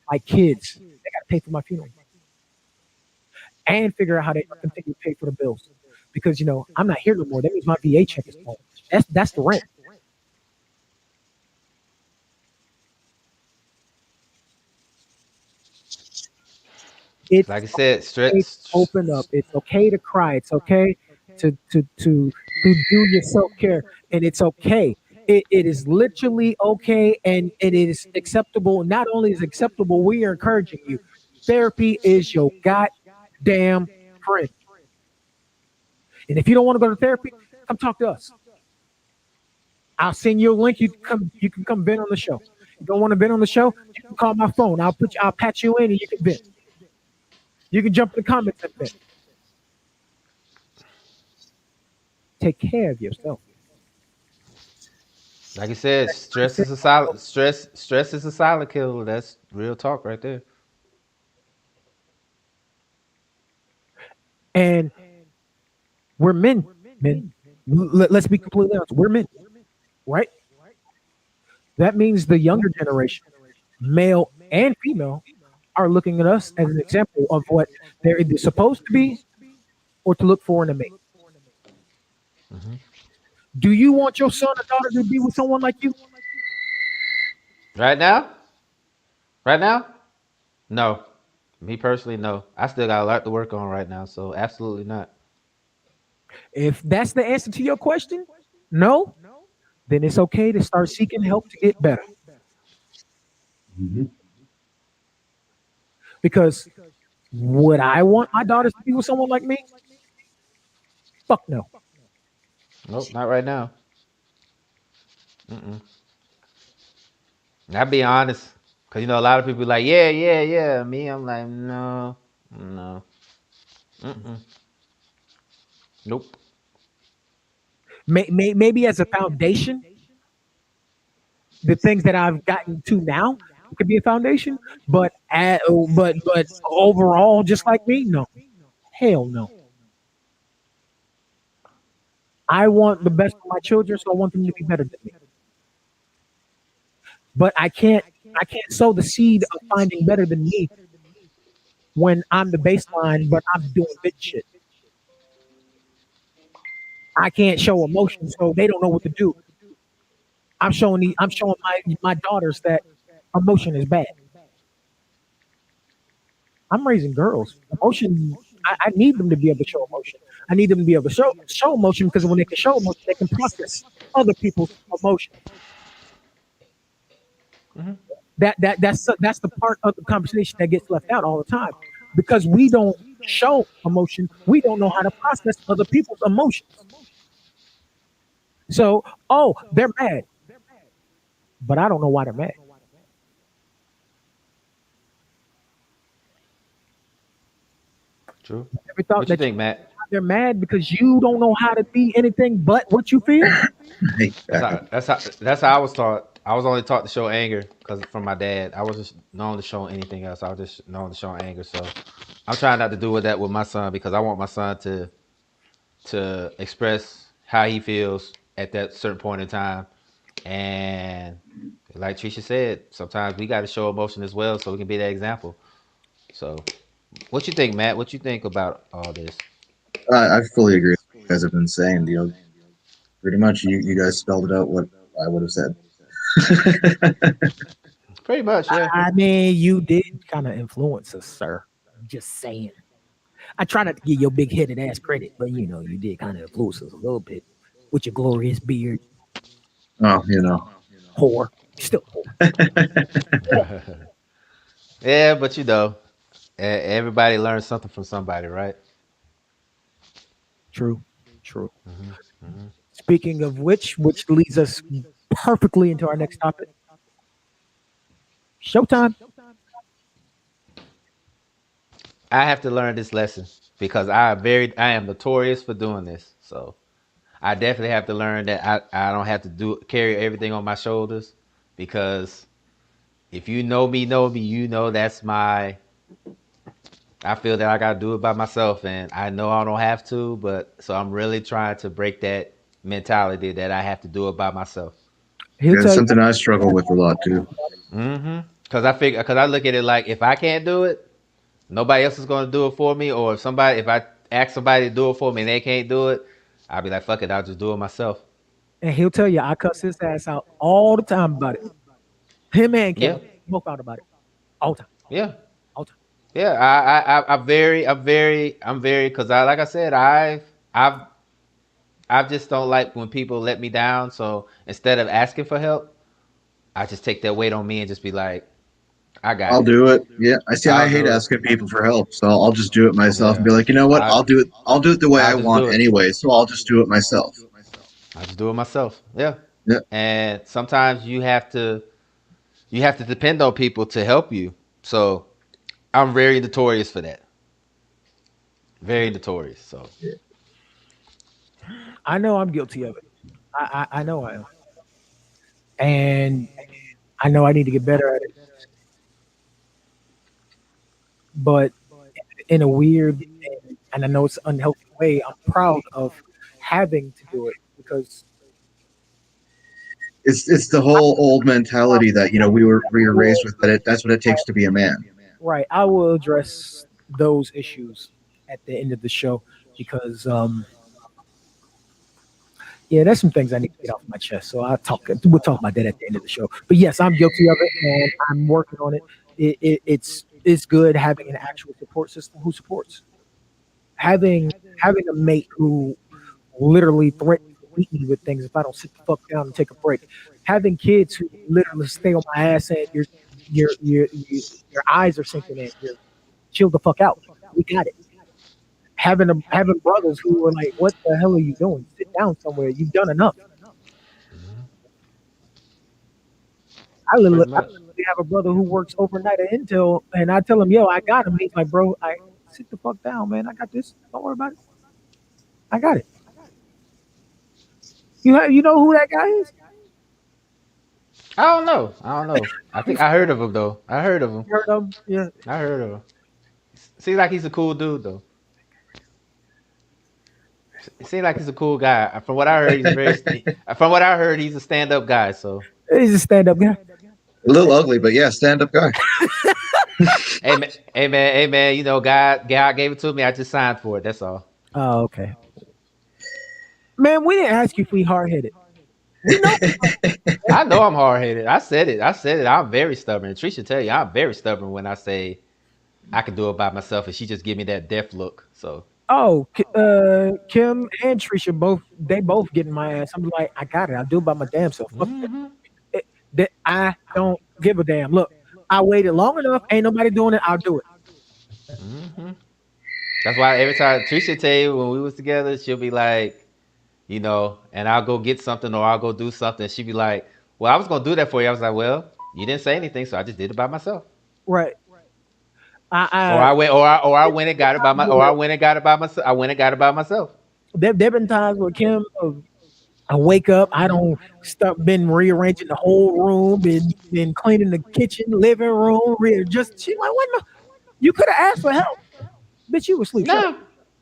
my kids, they got to pay for my funeral and figure out how they continue to pay for the bills. Because I'm not here no more. That means my VA check is gone. That's the rent. It's Like I said, okay to stress. open up. It's okay to cry. It's okay to do your self care, and it's okay. It is literally okay, and it is acceptable. Not only is it acceptable, we are encouraging you. Therapy is your goddamn friend. And if you don't want to go to therapy, come talk to us. I'll send you a link. You can come. You can come vent on the show. You don't want to vent on the show? You can call my phone. I'll patch you in, and you can vent. You can jump in the comments and vent. Take care of yourself. Like you said, stress is a silent stress is a silent killer. That's real talk right there. And we're men, men. Let's be completely honest. We're men, right? That means the younger generation, male and female, are looking at us as an example of what they're either supposed to be or to look for in a mate. Hmm. Do you want your son or daughter to be with someone like you? Right now, right now, no. Me personally, no. I still got a lot to work on right now, so absolutely not. If that's the answer to your question, no, then it's okay to start seeking help to get better. Mhm. Because would I want my daughters to be with someone like me? Fuck no. Nope, not right now. Mm-mm. And I be honest, cause a lot of people be like, yeah, yeah, yeah. Me, I'm like, no, no, mm-mm, nope. Maybe as a foundation, the things that I've gotten to now could be a foundation, but overall, just like me, no, hell no. I want the best for my children, so I want them to be better than me. But I can't sow the seed of finding better than me when I'm the baseline, but I'm doing bitch shit. I can't show emotion, so they don't know what to do. I'm showing my daughters that emotion is bad. I'm raising girls. Emotion. I need them to be able to show emotion. I need them to be able to show emotion because when they can show emotion, they can process other people's emotion. Hmm. That's the part of the conversation that gets left out all the time because we don't show emotion. We don't know how to process other people's emotions. So, oh, they're mad, but I don't know why they're mad. True. Ever thought What you that think, Matt? they're mad because you don't know how to be anything but what you feel? Hey, That's back up. how. That's how I was taught. I was only taught to show anger because from my dad. I wasn't known to show anything else. I was just known to show anger. So I'm trying not to do with that with my son because I want my son to express how he feels at that certain point in time. And like Trisha said, sometimes we got to show emotion as well, so we can be that example. So, what you think, Matt? What you think about all this? I fully agree with what you guys have been saying. Pretty much you guys spelled it out what I would have said. Pretty much, yeah. I mean, you did kind of influence us, sir. Just saying. I try not to give your big headed ass credit, but you did kind of influence us a little bit with your glorious beard, Oh, whore. Still a whore. Yeah, but everybody learns something from somebody, right? True, true. Hmm. Hmm. Speaking of which leads us perfectly into our next topic. Showtime. I have to learn this lesson because I am notorious for doing this. So I definitely have to learn that I don't have to carry everything on my shoulders because if you know me, you know that's my. I feel that I gotta do it by myself, and I know I don't have to, but so I'm really trying to break that mentality that I have to do it by myself. He'll Yeah, it's tell you. something I struggle with a lot too. Mm-hmm. Because I look at it like if I can't do it, nobody else is gonna do it for me, or if I ask somebody to do it for me and they can't do it, I'll be like, fuck it, I'll just do it myself. And he'll tell you, I cuss his ass out all the time about it. Him and Yeah, Kevin both out about it all the time, yeah, all the time. yeah. I'm very, because like I said, I've, I just don't like when people let me down. So instead of asking for help, I just take that weight on me and just be like, I got I'll it. do it. Yeah, I see. I I'll hate do it. asking people for help, so I'll just do it myself and Yeah, be like, you know what? I, I'll do it. I'll do it the way I I'll just want do it. anyway. So I'll just do it myself. I just do it myself. Yeah. Yeah, And sometimes you have to depend on people to help you. So I'm very notorious for that. Very notorious. So I know I'm guilty of it. I know I am. and I know I need to get better at it, but in a weird and I know it's an unhealthy way, I'm proud of having to do it because It's the whole old mentality that we were raised with that that's what it takes to be a man. right, I will address those issues at the end of the show because yeah, there's some things I need to get off my chest. So we'll talk about that at the end of the show. But yes, I'm guilty of it and I'm working on it. It's good having an actual support system who supports. Having a mate who literally threatens to beat me with things if I don't sit the fuck down and take a break. Having kids who literally stay on my ass saying your eyes are sinking in. You're chill the fuck out. We got it. Having brothers who are like, what the hell are you doing? Sit down somewhere. You've done enough. Pretty I much. literally have a brother who works overnight at Intel, and I tell him, yo, I got him. He's like, bro, I sit the fuck down, man. I got this. Don't worry about it. I got it. You know who that guy is? I don't know. I don't know. I You think I heard of him though. I heard of him. heard of him? Yeah. I heard of him. Seems like he's a cool dude though. It seems like he's a cool guy. From what I heard, from what I heard, he's a stand-up guy. So, He's a stand-up guy. A little ugly, but yeah, stand up guy. hey man, hey man, hey man. You know, God gave it to me. I just signed for it. That's all. Oh, okay. Man, we didn't ask you if we hard headed. We know. I know I'm hard-headed. I said it. I said it. I'm very stubborn. Tricia tell you, I'm very stubborn when I say I can do it by myself, and she just give me that death look. So, Oh, Kim and Trisha both getting my ass. I'm like, I got it. I'll do it by my damn self. Fuck that. hmm That I don't give a damn. Look, I waited long enough. Ain't nobody doing it. I'll do it. hmm that's why every time Tricia tell you when we was together, she'll be like, and I'll go get something or I'll go do something. She'd be like, "Well, I was gonna do that for you." I was like, "Well, you didn't say anything, so I just did it by myself." Right. Or I I went, or I went and got it by my, or I where went and got it by myself. I went and got it by myself. there been times where Kim, I wake up, I don't start been rearranging the whole room, been cleaning the kitchen, living room, just she like, what? You could have asked for help, bitch. You was asleep. Shut up.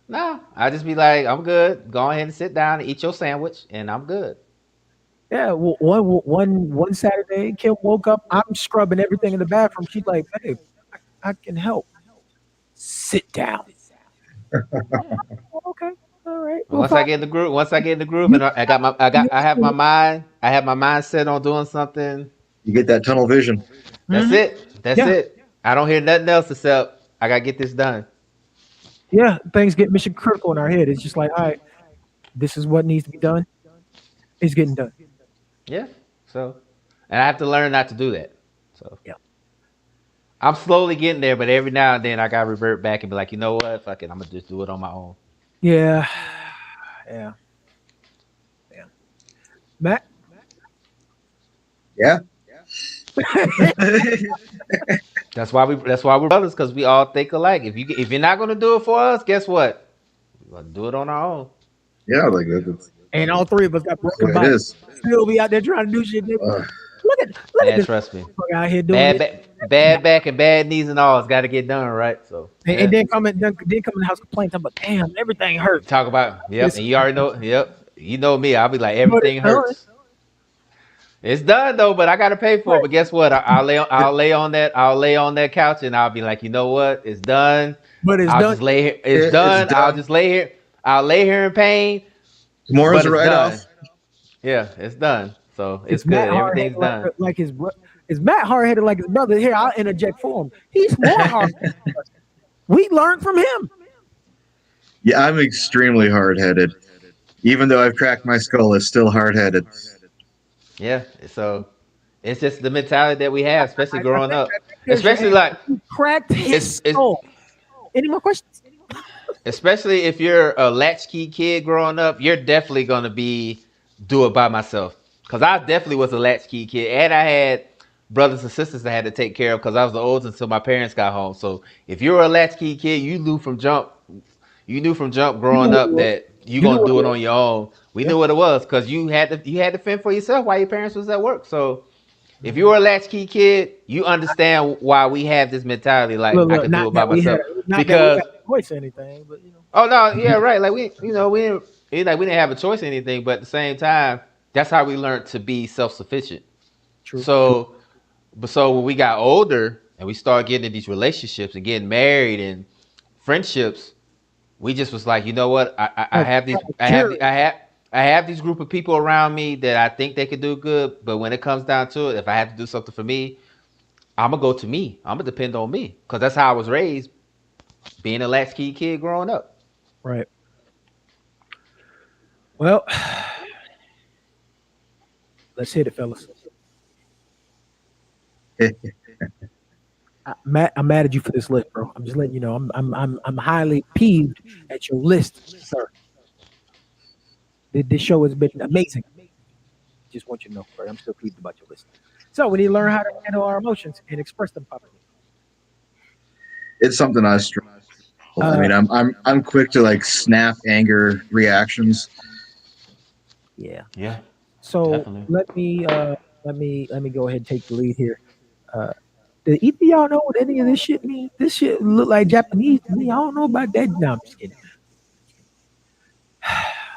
No, no. I just be like, I'm good. Go ahead and sit down and eat your sandwich, and I'm good. Yeah, one Saturday, Kim woke up. I'm scrubbing everything in the bathroom. She's like, "Babe, I can help. Sit down." Yeah. Oh, okay, all right. But Well, fine. once I get in the groove, You, and I have my mind, I have my mind set on doing something. You get that tunnel vision. That's hmm it. That's Yeah, it. I don't hear nothing else except I gotta get this done. yeah. Things get mission critical in our head. It's just like, all right, this is what needs to be done. It's getting done. Yeah. So, and I have to learn not to do that. So Yeah, I'm slowly getting there, but every now and then I gotta revert back and be like, you know what? Fuck it. I'm gonna just do it on my own. yeah, yeah, yeah. Matt, Yeah. That's why we're brothers because we all think alike. If you're not gonna do it for us, guess what? We're gonna do it on our own. Yeah, like and all three of us got that's the broken way it bodies. is. Still be out there trying to do shit. Uh, Look at Man, this trust me. motherfucker out here doing it. Bad back and bad knees and all. It's got to get done, right? So And yeah. then come in the house complaining, talking about, damn, everything hurt. Talk about yep, It's, and you already know. Yep, you know me. I'll be like but it's everything done. hurts. It's done though, but I gotta pay for it. Right. But guess what? I'll lay on that couch and I'll be like, you know what? It's done. But it's I'll done. just lay here. It's it's done. I'll done. just lay here. I'll lay here in pain, Tomorrow's but a it's write off. done. Yeah, it's done. So it's It's Matt good. hard Everything's headed like done. like his bro. Is Matt hard headed like his brother? Here, I'll interject for him. He's more hard. We learned from him. Yeah, I'm extremely hard headed. Even though I've cracked my skull, it's still hard headed. Yeah. So it's just the mentality that we have, especially I growing think up. there's your Especially answer. like He cracked his it's skull. Any more questions? especially if you're a latchkey kid growing up, you're definitely gonna be do it by myself. Cause I definitely was a latchkey kid, and I had brothers and sisters I had to take care of because I was the oldest until my parents got home. So if you were a latchkey kid, you knew from jump You know growing what up it was. that You You knew gonna what it do it was. on your own. We Yeah. knew what it was because you had to fend for yourself while your parents was at work. So if you Mhm. were a latchkey kid, you understand why we have this mentality. Like Look, I look, could do not it by that we had, myself not that we because had a choice or anything, but oh no, yeah, right. Like we didn't like we didn't have a choice or anything, but at the same time, that's how we learned to be self sufficient. true, true. So when we got older and we started getting in these relationships and getting married and friendships, we just was like, you know what? I As, have these as curious, I have these group of people around me that I think they could do good, but when it comes down to it, if I have to do something for me, I'm gonna go to me. I'm gonna depend on me because that's how I was raised, being a latchkey kid growing up. right? Well, let's hit it, fellas. I'm mad at you for this list, bro. I'm just letting you know. I'm highly peeved at your list, sir. This show has been amazing. Just want you to know, but I'm still peeved about your list. So we need to learn how to handle our emotions and express them properly. It's something I struggle. I Uh, mean, I'm quick to like snap anger reactions. yeah. Yeah, So definitely. let me go ahead and take the lead here. Uh, do either of y'all know what any of this shit mean? This shit look like Japanese to me. I don't know about that. No, I'm just kidding.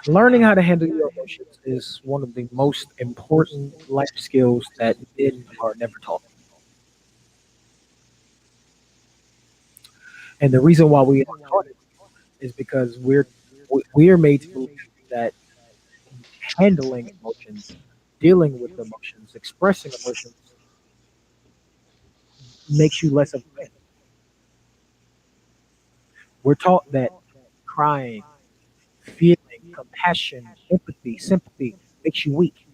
Learning how to handle your emotions is one of the most important life skills that men are never taught. And the reason why we aren't taught it is because we're made to believe that handling emotions, dealing with emotions, expressing emotions makes you less of a man. We're taught that crying, feeling, compassion, empathy, sympathy makes you weak.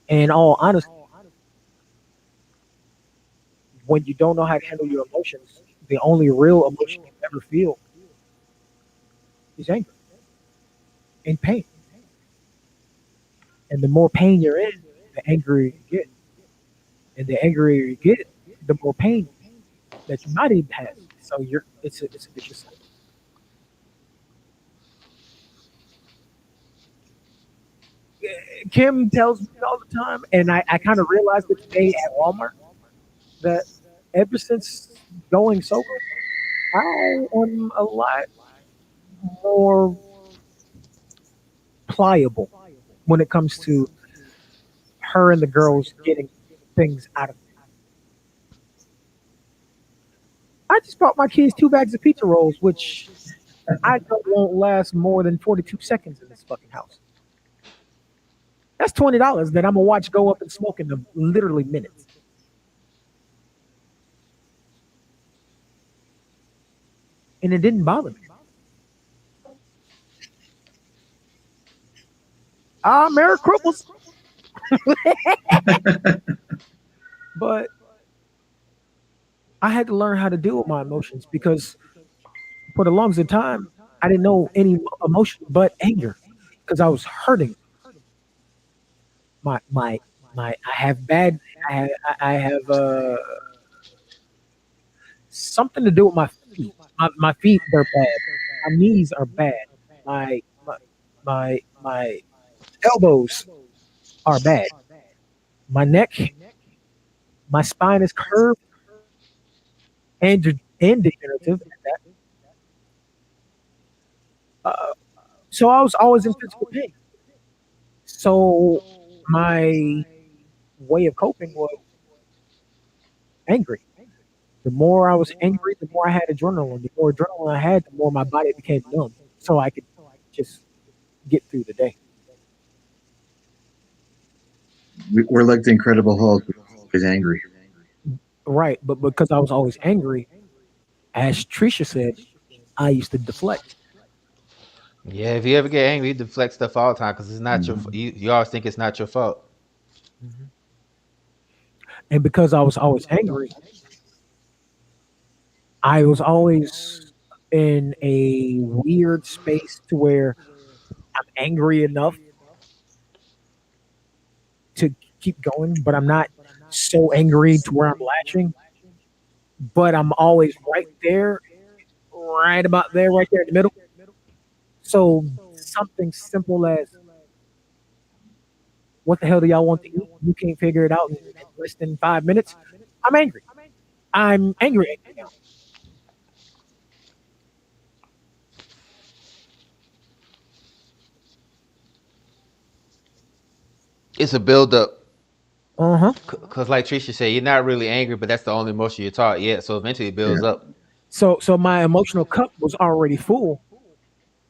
And in all honesty, when you don't know how to handle your emotions, the only real emotion you ever feel is anger and pain. And the more pain you're in, the angrier you get. And the angrier you get, the more pain that your body has. So it's a vicious cycle. Kim tells me all the time, and I kind of realized it today at Walmart that ever since going sober, I am a lot more pliable when it comes to her and the girls getting things out of me. I just bought my kids 2 bags of pizza rolls, which I know won't last more than 42 seconds in this fucking house. That's $20 that I'm gonna watch go up in smoke in the literally minutes, and it didn't bother me. Ah, Merry Cripples, but I had to learn how to deal with my emotions because for the longest time I didn't know any emotion but anger because I was hurting. My my I have bad. I have something to do with my feet. My feet they're bad. My knees are bad. My my my elbows are bad. My neck, my spine is curved and degenerative at that. So I was always in physical pain. So my way of coping was angry. The more I was angry, the more I had adrenaline. The more adrenaline I had, the more my body became numb. So I could just get through the day. We're like the Incredible Hulk. He's angry. Right. But because I was always angry, as Trisha said, I used to deflect. Yeah, if you ever get angry, you deflect stuff all the time because it's not your. Mhm. You always think it's not your fault. Mhm. And because I was always angry, I was always in a weird space to where I'm angry enough to keep going, but I'm not so angry to where I'm latching. but I'm always right about there, right there in the middle. So something simple as what the hell do y'all want to eat? You can't figure it out in less than 5 minutes. I'm angry. I'm angry angry now. It's a build up. Uh huh. Cause like Trisha said, you're not really angry, but that's the only emotion you're taught. Yeah, so eventually it Yeah. builds up. So my emotional cup was already full.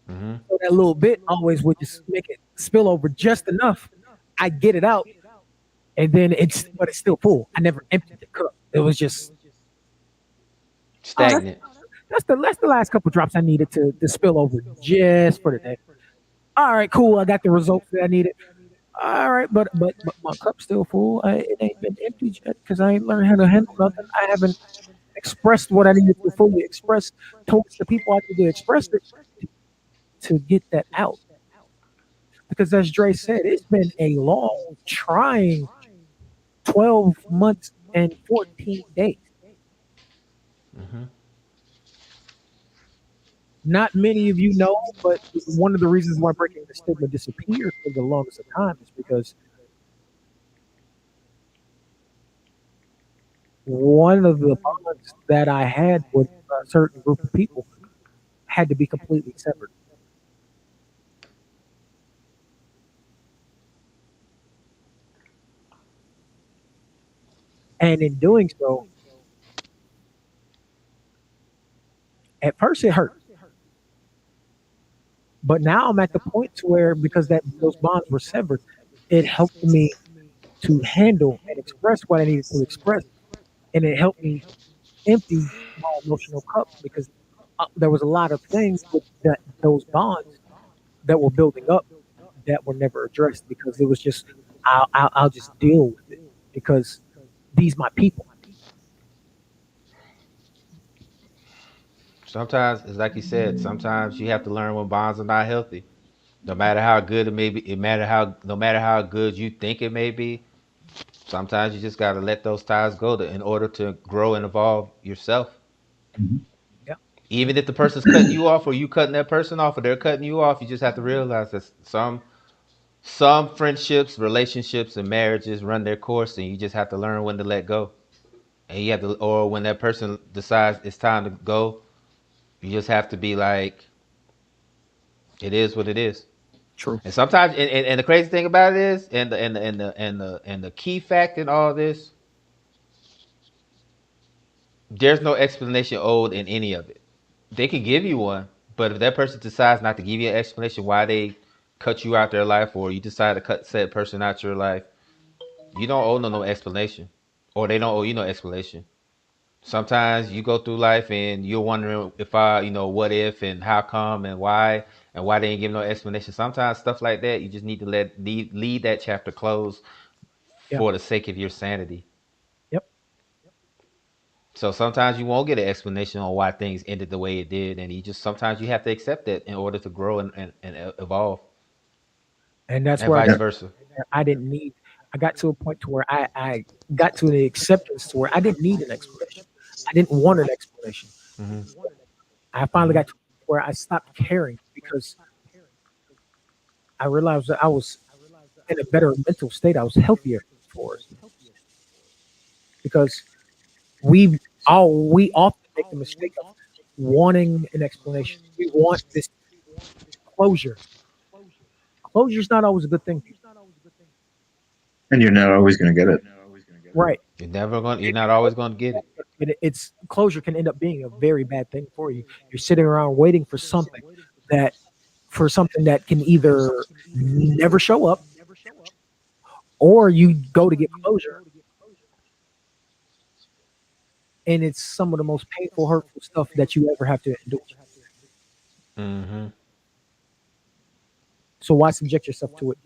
Hmm. So that little bit always would just make it spill over just enough. I get it out, and then but it's still full. I never emptied the cup. It was just oh Stagnant. that's the last couple drops I needed to spill over just for the day. All right, cool. I got the results that I needed. All right, but my cup's still full. It ain't been emptied yet because I ain't learned how to handle nothing. I haven't expressed what I needed to fully express towards the people I need to express it to get that out. Because as Dre said, it's been a long, trying 12 months and 14 days. Hmm. Not many of you know, but one of the reasons why Breaking the Stigma disappeared for the longest of time is because one of the bonds that I had with a certain group of people had to be completely severed. And in doing so, at first it hurt. But now I'm at the point to where because that those bonds were severed, it helped me to handle and express what I needed to express. And it helped me empty my emotional cup because there was a lot of things with those bonds that were building up that were never addressed because it was just I'll just deal with it because these my people. Sometimes, it's like you said. Sometimes you have to learn when bonds are not healthy. No matter how good it may be, no matter how good you think it may be. Sometimes you just gotta let those ties go in order to grow and evolve yourself. Mhm. Yeah, Even if the person's cutting you off, or you cutting that person off, or they're cutting you off, you just have to realize that some friendships, relationships, and marriages run their course, and you just have to learn when to let go. And you have to, or when that person decides it's time to go, you just have to be like, it is what it is. true. And sometimes, and the crazy thing about it is, and the key fact in all this, there's no explanation owed in any of it. They could give you one, but if that person decides not to give you an explanation why they cut you out their life, or you decide to cut said person out your life, you don't owe no explanation, or they don't owe you no explanation. Sometimes you go through life and you're wondering if what if and how come and why they ain't give no explanation. Sometimes stuff like that, you just need to lead that chapter closed Yeah. for the sake of your sanity. Yep. So sometimes you won't get an explanation on why things ended the way it did, and you just sometimes you have to accept it in order to grow and evolve, And that's and where I vice Yeah. got. versa. I didn't need. I got to a point to where I got to the acceptance to where I didn't need an explanation. I didn't want an explanation. Hmm. I finally Hmm. got to where I stopped caring because I realized that I was in a better mental state. I was healthier for us because we often make the mistake of wanting an explanation. We want this closure. Closure is not always a good thing, people. And you're not always going to get it. Right? You're not always gonna get it. It's closure can end up being a very bad thing for you. You're sitting around waiting that something that can either never show up or you go to get closure and it's some of the most painful, hurtful stuff that you ever have to endure. Hmm. So why subject yourself to it?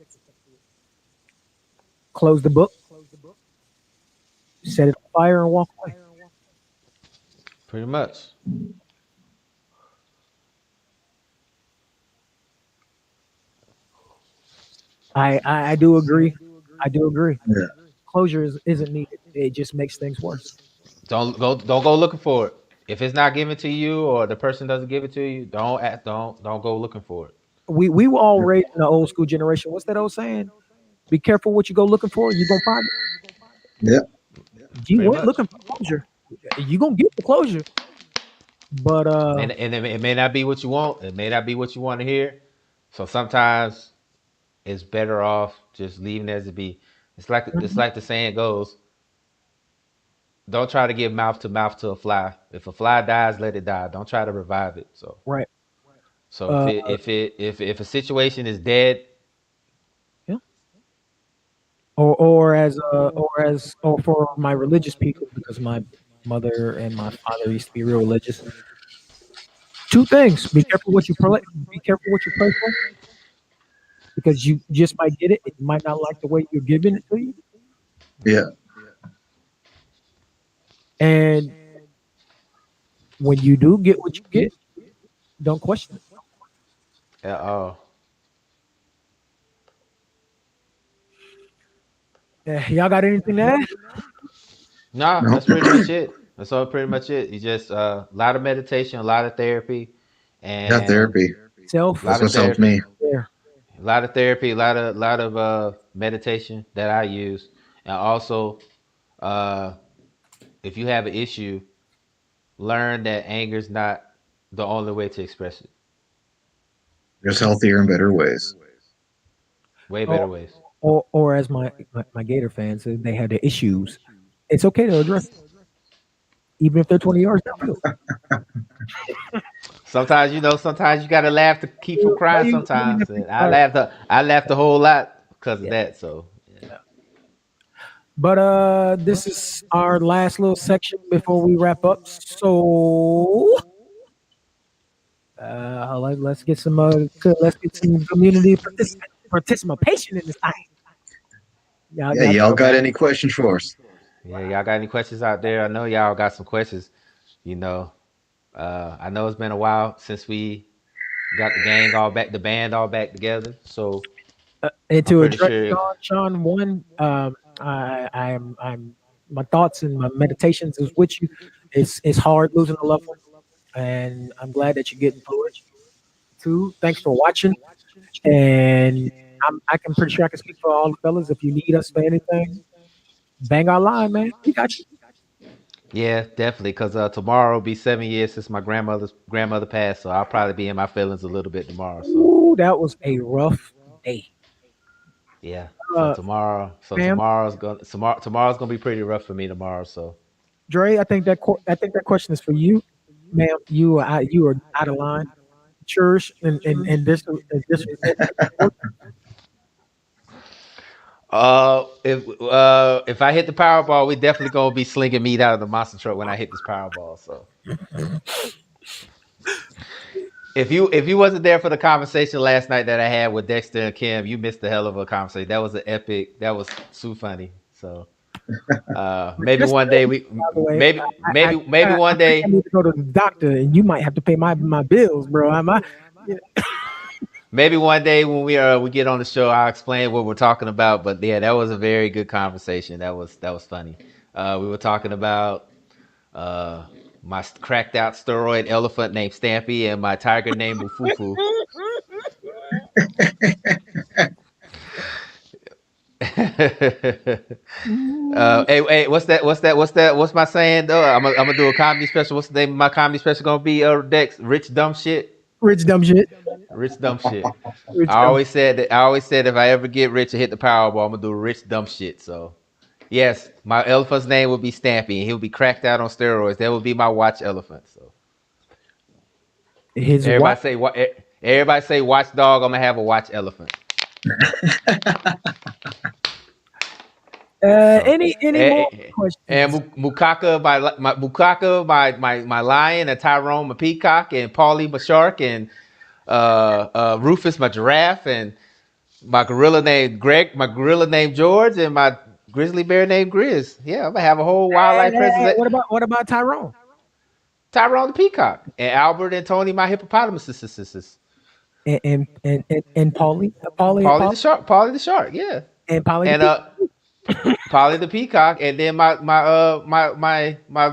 Close the book, set it on fire, and walk away. Pretty much. I do agree. I do agree. Yeah. Closure isn't needed. It just makes things worse. Don't go looking for it. If it's not given to you or the person doesn't give it to you, don't go looking for it. We were all raised in the old school generation. What's that old saying? Be careful what you go looking for. You gonna find it. Yeah. You Pretty went much. looking for closure. You gonna get the closure. But And it may not be what you want. It may not be what you want to hear. So sometimes it's better off just leaving it as it be. It's mhm, like the saying goes, don't try to give mouth to a fly. If a fly dies, let it die. Don't try to revive it. right. So Uh, if a situation is dead, yeah. Or for my religious people, because my mother and my father used to be real religious. Two things: be careful what you pray. Be careful what you pray for, because you just might get it, and you might not like the way you're giving it to you. Yeah. And when you do get what you get, don't question it. uh, Y'all got anything to add? nah, No. that's pretty much it. That's all pretty much it. You just a lot of meditation, a lot of therapy, Yeah. and Therapy. a Self lot That's of what's helped therapy, me. care. a lot of therapy, lot of meditation that I use, and also uh, if you have an issue, learn that anger is not the only way to express it. There's healthier and better ways. Way Or, better ways. or as my Gator fans say, they have the issues. It's okay to address them, even if they're 20 yards downfield. Sometimes sometimes you gotta laugh to keep from Why crying. you Sometimes, different? and All right. I laughed a whole lot because of Yeah. that. So yeah. But this is our last little section before we wrap up. So let's get some let's get some community participation in this thing. Yeah. Y'all Y'all All got right. any questions for us? Yeah, y'all got any questions out there? I know y'all got some questions. You know, I know it's been a while since we got the band all back together. So and I'm to pretty address sure. Sean, one, I'm my thoughts and my meditations is with you. It's hard losing a loved one, and I'm glad that you're getting through it. Two, thanks for watching, and I can pretty sure I can speak for all the fellas. If you need us for anything, bang our line, man. We got you. Yeah, definitely. Cause tomorrow will be 7 years since my grandmother passed. So I'll probably be in my feelings a little bit tomorrow. So Ooh, that was a rough day. yeah. Uh, Ma'am, Tomorrow's gonna be pretty rough for me tomorrow. So Dre, I think that question is for you, ma'am. You are out of line. Church and this if I hit the Powerball, we definitely gonna be slinging meat out of the monster truck when I hit this Powerball. So if you wasn't there for the conversation last night that I had with Dexter and Kim, you missed a hell of a conversation. That was an epic. That was so funny. So maybe just one day we by the way, maybe I one think I day need to go to the doctor, and you might have to pay my bills, bro. Yeah. maybe one day when we get on the show, I'll explain what we're talking about. But yeah, that was a very good conversation. That was funny. We were talking about uh, my cracked out steroid elephant named Stampy and my tiger named Mufufu. Hey, what's my saying though? I'm gonna do a comedy special. What's the name of my comedy special gonna be? Dex, rich dumb shit. Rich dumb shit. Rich dumb shit. Rich dumb. I always said if I ever get rich and hit the Powerball, I'm gonna do rich dumb shit. So yes, my elephant's name will be Stampy, and he'll be cracked out on steroids. That will be my watch elephant. So His wife. everybody say what? Everybody say watchdog. I'm gonna have a watch elephant. So Any more and questions? Mukaka, my Mukaka, my lion, and Tyrone, my peacock, and Paulie, my shark, and Rufus, my giraffe, and my gorilla named Greg, my gorilla named George, and my grizzly bear named Grizz. Yeah, I'm gonna have a whole wildlife presence. What about Tyrone Tyrone the peacock, and Albert and Tony, my hippopotamuses. and Paulie, Paulie the shark. Paulie the shark. Yeah, and Polly the and P? Polly the Peacock, and then my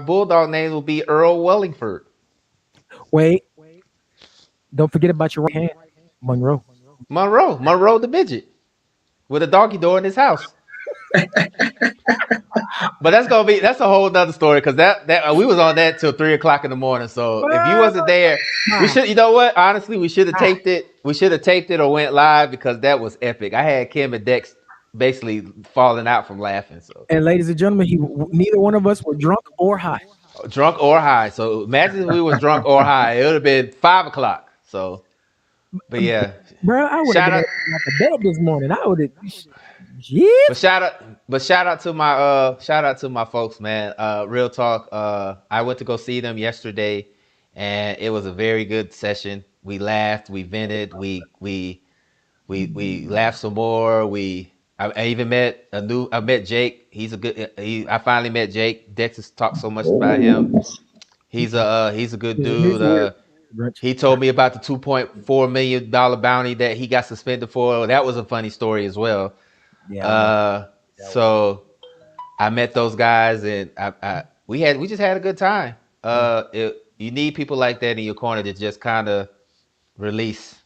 bulldog name will be Earl Wellingford. Wait, don't forget about your right hand, Monroe. Monroe the midget with a doggy door in his house. But that's a whole nother story because that we was on that till 3 o'clock in the morning. So if you wasn't there, we should. You know what? Honestly, we should have taped it. We should have taped it or went live because that was epic. I had Kim and Dex basically falling out from laughing. So And ladies and gentlemen, neither one of us were drunk or high. drunk or high. So imagine if we was drunk or high. It would have been 5 o'clock. So, but yeah, Bro, I would have shout been out. out the bed this morning. I would have. Yeah. Shout out to my folks, man. Real talk. I went to go see them yesterday, and it was a very good session. We laughed, we vented, we laughed some more. I even met I met Jake. He's a good. I finally met Jake. Dex has talked so much about him. He's a good dude. He told me about the $2.4 million bounty that he got suspended for. That was a funny story as well. Yeah. So I met those guys, and we just had a good time. You need people like that in your corner to just kind of release,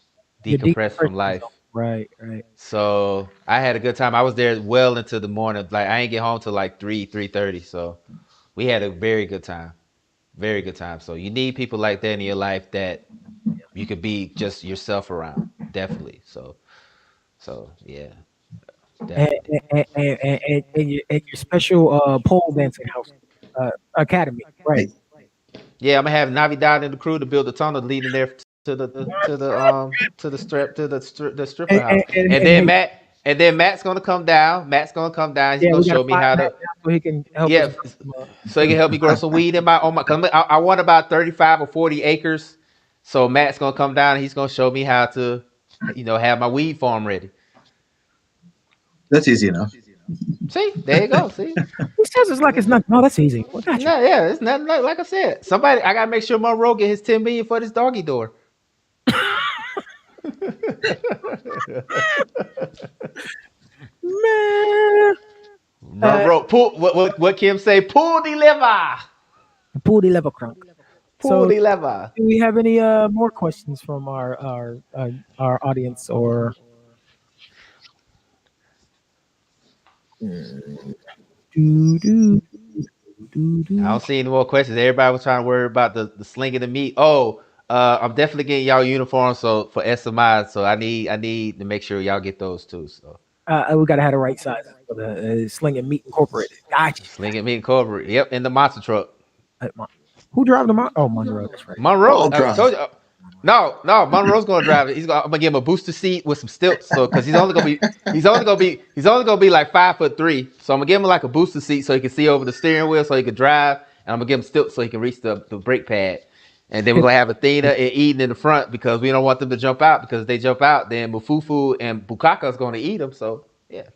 Your decompress from decompression zone. life. Right, right. So I had a good time. I was there well into the morning. Like I ain't get home till like 3:30. So we had a very good time. Very good time. So you need people like that in your life that you could be just yourself around. Definitely. So yeah, And, definitely. and your special pole dancing house academy, right? Yeah, I'm gonna have Navidad and the crew to build a tunnel leading there to the stripper house, and And then hey, Matt's gonna come down. Matt's gonna come down. He's yeah, gonna we got to show me fly how Matt to. down so he can help us. Yeah, so he can help me grow some weed in my on my. Cause I want about 35 or 40 acres. So Matt's gonna come down. And he's gonna show me how to, have my weed farm ready. That's easy enough. See, there you go. See, He says it's like it's not. No, that's easy. Well, got you. no, yeah, it's nothing like I said. Somebody, I gotta make sure Monroe get his 10 million for this doggy door. Man, Monroe, pull what Kim say? Pull the lever. pull the lever crunk. Pull So, the lever. do we have any more questions from our audience or? Do, do, do, I do. don't see any more questions. Everybody was trying to worry about the slinging the meat. Oh, I'm definitely getting y'all uniforms so for SMI. So I need to make sure y'all get those too. So We gotta have the right size for the Slinging Meat Incorporated. Gotcha. slinging meat and cover. Yep, in the monster truck. Who drive them out? Oh, Monroe. That's right. Monroe, I'll I drive. told you. No, Monroe's gonna drive it. I'm gonna give him a booster seat with some stilts, so because he's only gonna be like 5'3". So I'm gonna give him like a booster seat so he can see over the steering wheel, so he can drive, and I'm gonna give him stilts so he can reach the brake pad. And then we're gonna have Athena and Eden in the front because we don't want them to jump out because if they jump out, then Mufufu and Bukaka is gonna eat them. So yeah.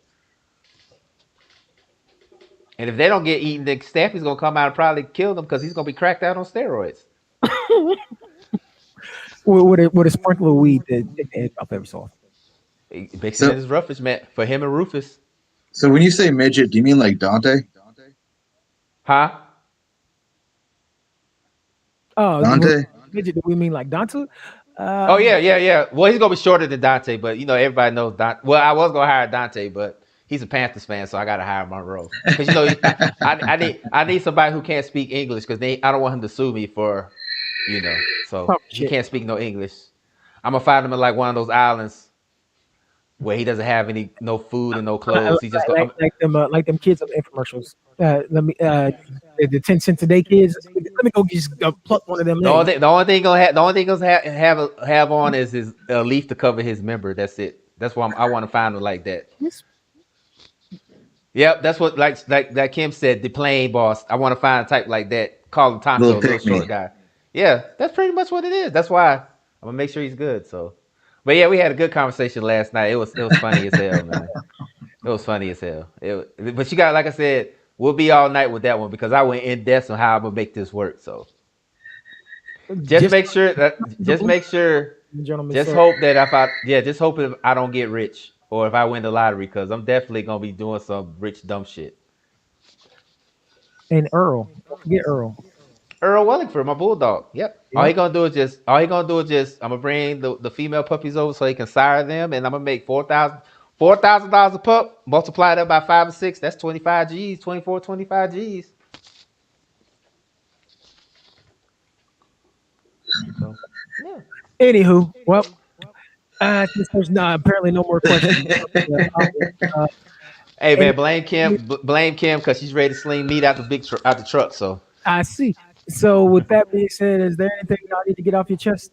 And if they don't get eaten, then Stampy's gonna come out and probably kill them because he's gonna be cracked out on steroids. With a sprinkle of weed to take the edge off every so often. He mixes So, in his roughage, man, for him and Rufus. so when you say midget, do you mean like Dante? Huh? Oh, Dante? midget? Do we mean like Dante? Oh yeah. Well, he's gonna be shorter than Dante, but everybody knows Dante. Well, I was gonna hire Dante, but he's a Panthers fan, so I gotta hire Monroe because I need somebody who can't speak English because I don't want him to sue me for, so Talk he shit. can't speak no English. I'm gonna find him in like one of those islands where he doesn't have no food and no clothes. He just go. Like them kids on the infomercials. Let me the 10 cents a day kids. Let me go just pluck one of them legs. The only thing gonna have on is his leaf to cover his member. That's it. That's why I want to find him like that. Yes. Yep, that's what like Kim said. The plain boss. I want to find a type like that. Call him Tonto, Little little pick me. short guy. Yeah, that's pretty much what it is. That's why I'm gonna make sure he's good. So, but yeah, we had a good conversation last night. It was funny as hell, man. It was funny as hell. But you got, like I said, we'll be all night with that one because I went in depth on how I'm gonna make this work. So just make sure that Gentlemen, just sir. hope that if I don't get rich or if I win the lottery because I'm definitely gonna be doing some rich dumb shit. And Earl. Don't forget Earl. Earl Wellingford, my bulldog. Yep. Yep. All he gonna do is just I'm gonna bring the female puppies over so he can sire them, and I'm gonna make $4,000 a pup. Multiply that by 5 or 6. That's 25 G's, 24, 25 G's. So yeah. Anywho, well, since there's not apparently no more questions from the audience, Hey any, man, blame Kim because she's ready to sling meat out the out the truck. So I see. So with that being said, is there anything y'all need to get off your chest?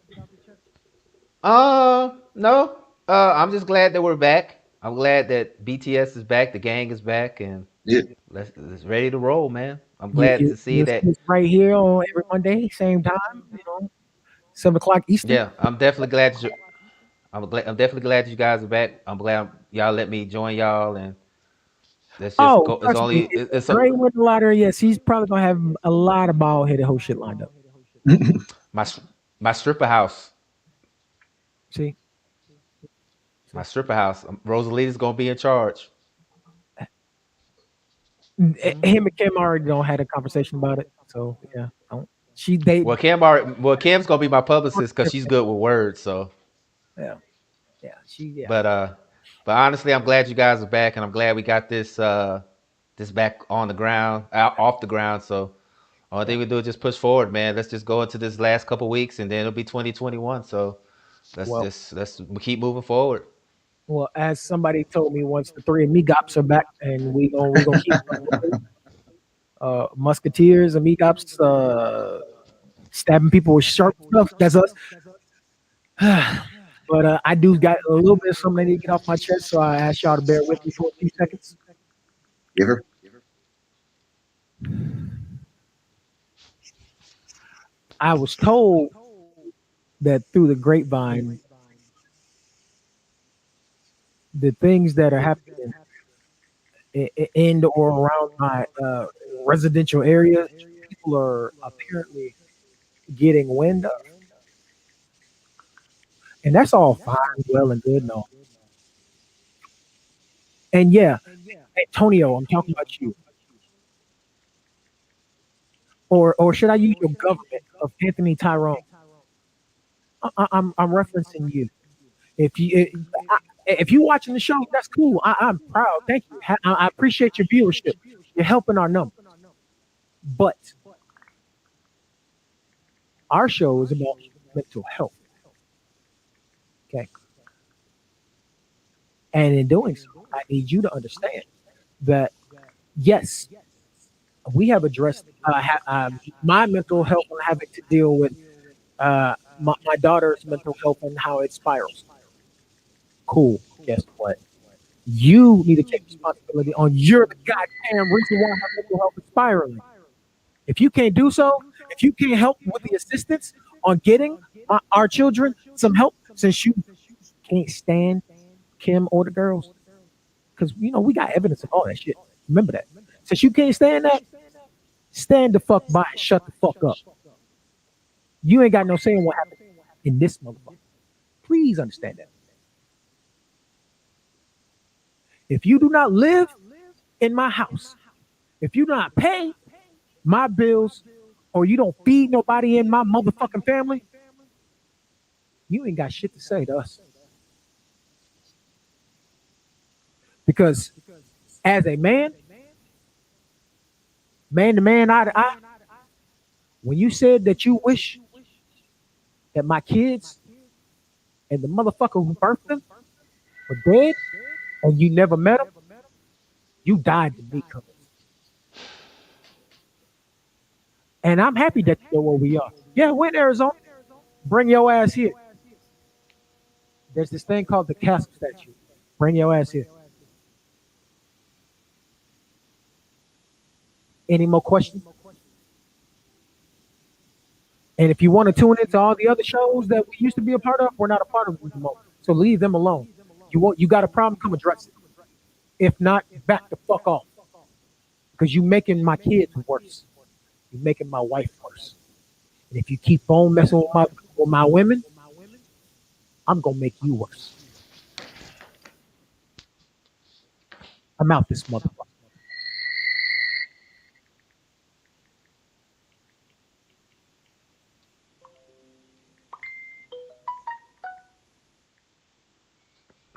no. I'm just glad that we're back. I'm glad that BTS is back, the gang is back, and Yeah. let's ready to roll, man. I'm You glad you to see you'll see that. us right here on every Monday, same time, 7 o'clock Eastern. Yeah, I'm definitely glad that you. I'm definitely glad you guys are back. I'm glad y'all let me join y'all, and let's just Oh, go. It's trust me, only if it's Dre win the lottery, yes, he's probably gonna have a lot of bald headed whole shit lined up. my my stripper house. See, My see, stripper house. Rosalita's gonna be in charge. Hmm. Him and Kim already don't had a conversation about it, so yeah, don't. She they Kim's gonna be my publicist because she's good with words. So, yeah, yeah, she yeah. but uh, but honestly, I'm glad you guys are back, and I'm glad we got this back on the ground, out off the ground. So, only Yeah. thing we do is just push forward, man. Let's just go into this last couple weeks, and then it'll be 2021. So, Well, let's keep moving forward. well, as somebody told me once, the three amigops are back, and we gonna keep rolling. Musketeers, amigops, stabbing people with sharp stuff. That's us. But I do got a little bit of something I need to get off my chest, so I ask y'all to bear with me for a few seconds. Giver. I was told that through the grapevine, the things that are happening in or around my residential area, people are apparently getting wind of, and that's all fine, well, and good, and all. And yeah, Antonio, I'm talking about you, or should I use your government of Anthony Tyrone? I'm referencing you. If you if you watching the show, that's cool. I'm proud. Thank you. I appreciate your viewership. You're helping our number. But our show is about mental health. Okay. And in doing so, I need you to understand that yes, we have addressed my mental health and having to deal with my daughter's mental health and how it spirals. Cool. Guess what? You need to take responsibility on you're the goddamn reason why her mental health is spiraling. If you can't do so, if you can't help with the assistance on getting our children some help, since you can't stand Kim or the girls, because we got evidence of all that shit. Remember that. Since you can't stand that, stand the fuck by and shut the fuck up. You ain't got no saying what happened in this motherfucker. Please understand that. If you do not live in my house, if you do not pay my bills, or you don't feed nobody in my motherfucking family, you ain't got shit to say to us. Because as a man to man, eye to eye, when you said that you wish that my kids and the motherfucker who birthed them were dead and you never met them, you died to me, cuz. And I'm happy that you know where we are. Yeah, we're in Arizona. Bring your ass here. There's this thing called the castle statue. Bring your ass here. Any more questions? And if you want to tune into all the other shows that we used to be a part of, we're not a part of them anymore. So leave them alone. You got a problem? Come address it. If not, back the fuck off. Because you making my kids worse. You're making my wife worse. And if you keep on messing with my women, I'm gonna make you worse. I'm out this motherfucker.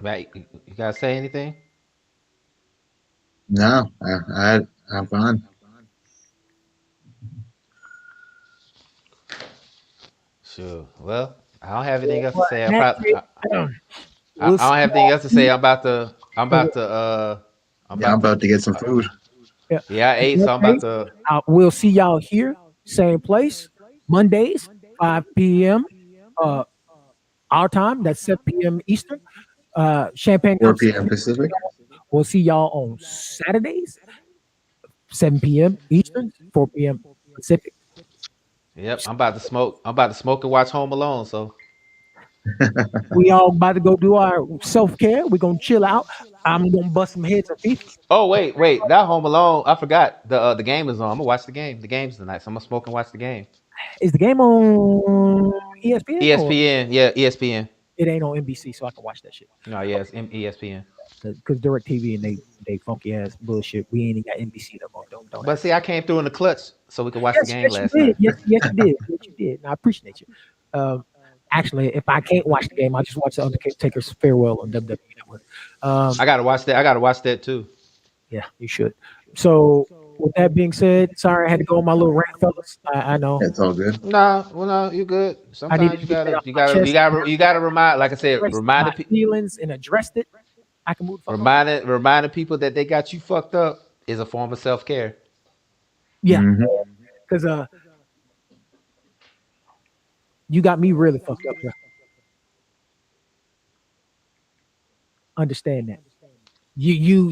Right? You gotta say anything? No, I'm fine. Sure. Well, I don't have anything else to Well, say. in that case, I we'll don't see have anything y'all else to say. here. I'm Okay. about to I'm Yeah, I'm about to about to get some uh, food. Yeah. yeah, I In ate, that so I'm about case, to we'll see y'all here, same place, Mondays, 5 p.m. Uh, our time. That's 7 p.m. Eastern. Champagne 4 p.m. conversation. Pacific. We'll see y'all on Saturdays, 7 p.m. Eastern, 4 p.m. Pacific. Yep, I'm about to smoke. I'm about to smoke and watch Home Alone, so We all about to go do our self care. We're gonna chill out. I'm gonna bust some heads and FIFA. oh wait, that Home Alone. I forgot the game is on. I'm gonna watch the game. The game's tonight, so I'm gonna smoke and watch the game. Is the game on ESPN or ESPN, yeah, ESPN. it ain't on NBC, so I can watch that shit? No, yes, ESPN. Because DirecTV and they funky ass bullshit. We ain't even got NBC no more. Don't But ask see, us. I came through in the clutch so we could watch the Yes, game yes, you last did. night. Yes, you did. Yes, you did. And I appreciate you. Actually, if I can't watch the game, I just watch the Undertaker's farewell on WWE Network. Um, I gotta watch that. I gotta watch that too. yeah, you should. So, with that being said, sorry I had to go on my little rant, fellas. I know It's all good. No, well, no, you're good. I needed Sometimes to get that off my chest. you gotta remind, like I said, Expressed my feelings and addressed it. I can move the fuck on. reminding people that they got you fucked up is a form of self care. Yeah, Hmm. because you got me really fucked up. Bro. Understand that. You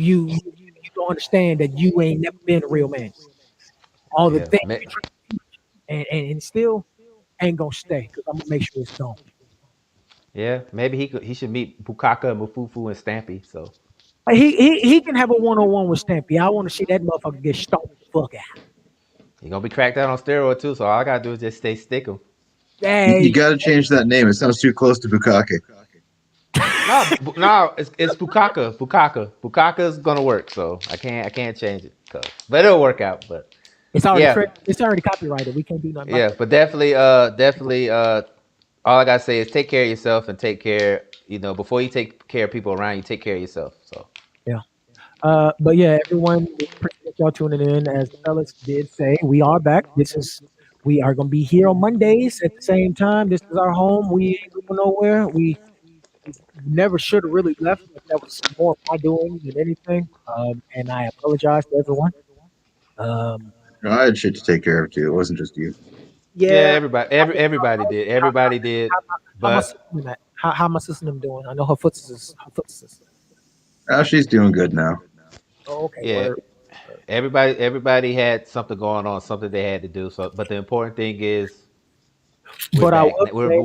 don't understand that you ain't never been a real man. All the Yeah, things you try and still ain't gonna stay because I'm gonna make sure it's gone. yeah. Maybe he should meet Bukaka, Mufufu, and Stampy. So He can have a one on one with Stampy. I want to see that motherfucker get stomped the fuck out. he gonna be cracked out on steroid too. So all I gotta do is just stay stick him. You Hey, got to change that name. It sounds too close to Bukake. No, it's Bukaka. Bukaka's gonna work. So I can't change it. But it'll work out. But yeah, it's already copyrighted. We can't do nothing about yeah. that. But definitely all I gotta say is take care of yourself and take care. You know, before you take care of people around you, take care of yourself. So Yeah. But yeah, everyone, we appreciate y'all tuning in. As the fellas did say, we are back. We are gonna be here on Mondays at the same time. This is our home. We ain't going nowhere. We never should have really left, but that was more of my doing than anything. And I apologize to everyone. Um, No, I had shit to take care of too. It wasn't just you. yeah, yeah, everybody did. Everybody did. how my But sister doing that? How my sister them doing? I know her foots is. She's doing good now. Oh, okay, yeah, word. everybody had something going on, something they had to do. So, but the important thing is we're But I back. will say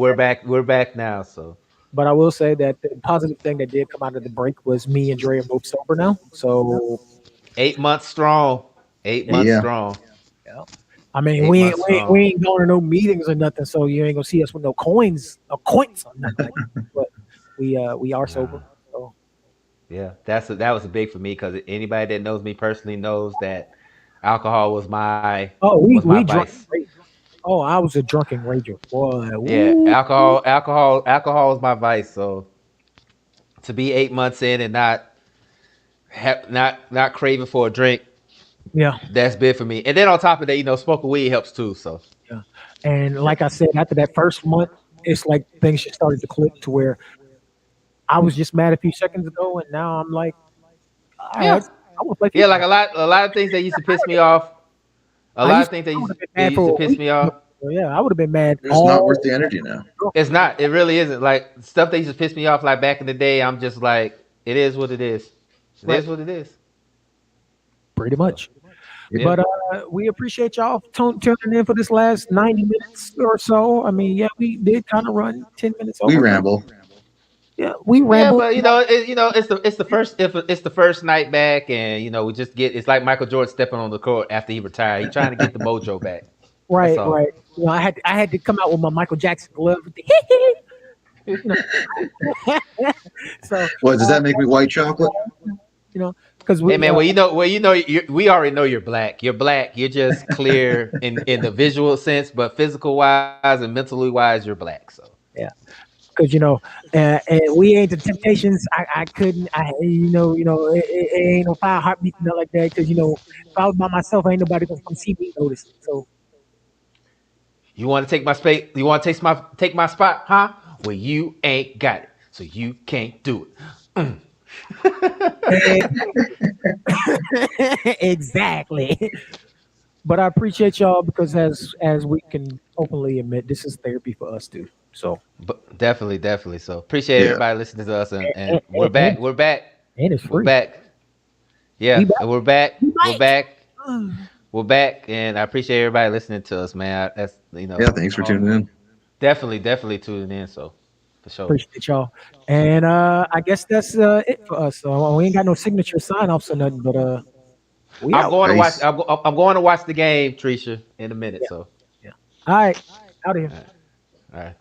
We're back now. So But I will say that the positive thing that did come out of the break was me and Dre are both sober now. So 8 months strong. Eight yeah, months Yeah. strong. yeah. I mean, 8 months we strong. ain't going to no meetings or nothing, so you ain't gonna see us with no coins or nothing like that. But we are sober. Nah. So Yeah, that was a big for me because anybody that knows me personally knows that alcohol oh, was my we drunk. vice. Oh, I was a drunken rager, boy. Yeah, Ooh, alcohol was my vice. So to be 8 months in and not craving for a drink, yeah, that's big for me. And then on top of that, smoking weed helps too. So yeah. And like I said, after that first month, it's like things just started to click to where I was just mad a few seconds ago, and now I'm like, all right, yeah, I want to play yeah, FIFA like now. a lot of things that used to piss me off. A lot of things I would have been that mad used to for a piss week. me off. Yeah, I would have been mad It's not worth all the energy now. drunk, It's not. It really isn't. Like stuff that used to piss me off, like back in the day. I'm just like, it is what it is. It right? is what it is. Pretty So much. Yep. yeah, But we appreciate y'all tuning in for this last 90 minutes or so. I mean, yeah, we did kind of run 10 minutes We over, but ramble. yeah, we yeah, rambled. but it's the first night back, and we just get it's like Michael Jordan stepping on the court after he retired. He trying to get the mojo back. That's Right, all. right. I had to come out with my Michael Jackson glove. With the you know, so What does that make me white chocolate? you know, because Hey we man, we already know you're black. You're black. You're just clear in the visual sense, but physical wise and mentally wise, you're black. So yeah, because and we ain't the Temptations. I couldn't. It ain't no fire heartbeat nothing like that. Because if I was by myself, ain't nobody gonna come see me notice. So You want to take my space? You want to take my spot, huh? Well, you ain't got it, so you can't do it. eh, exactly. But I appreciate y'all because as we can openly admit, this is therapy for us too. So But definitely, definitely. So appreciate Yeah. everybody listening to us, and and, we're and, back. We're back. and it's We're free. back. We Yeah, back. and we're back. We We're back. back. We're back, and I appreciate everybody listening to us, man. That's Yeah. Thanks for tuning in. definitely tuning in. So for sure. Appreciate y'all. And I guess that's it for us. So we ain't got no signature sign offs or nothing, but we I'm out. going to watch. Peace. I'm going to watch the game, Trisha, in a minute. Yeah. So Yeah. All right. Out of here. all right.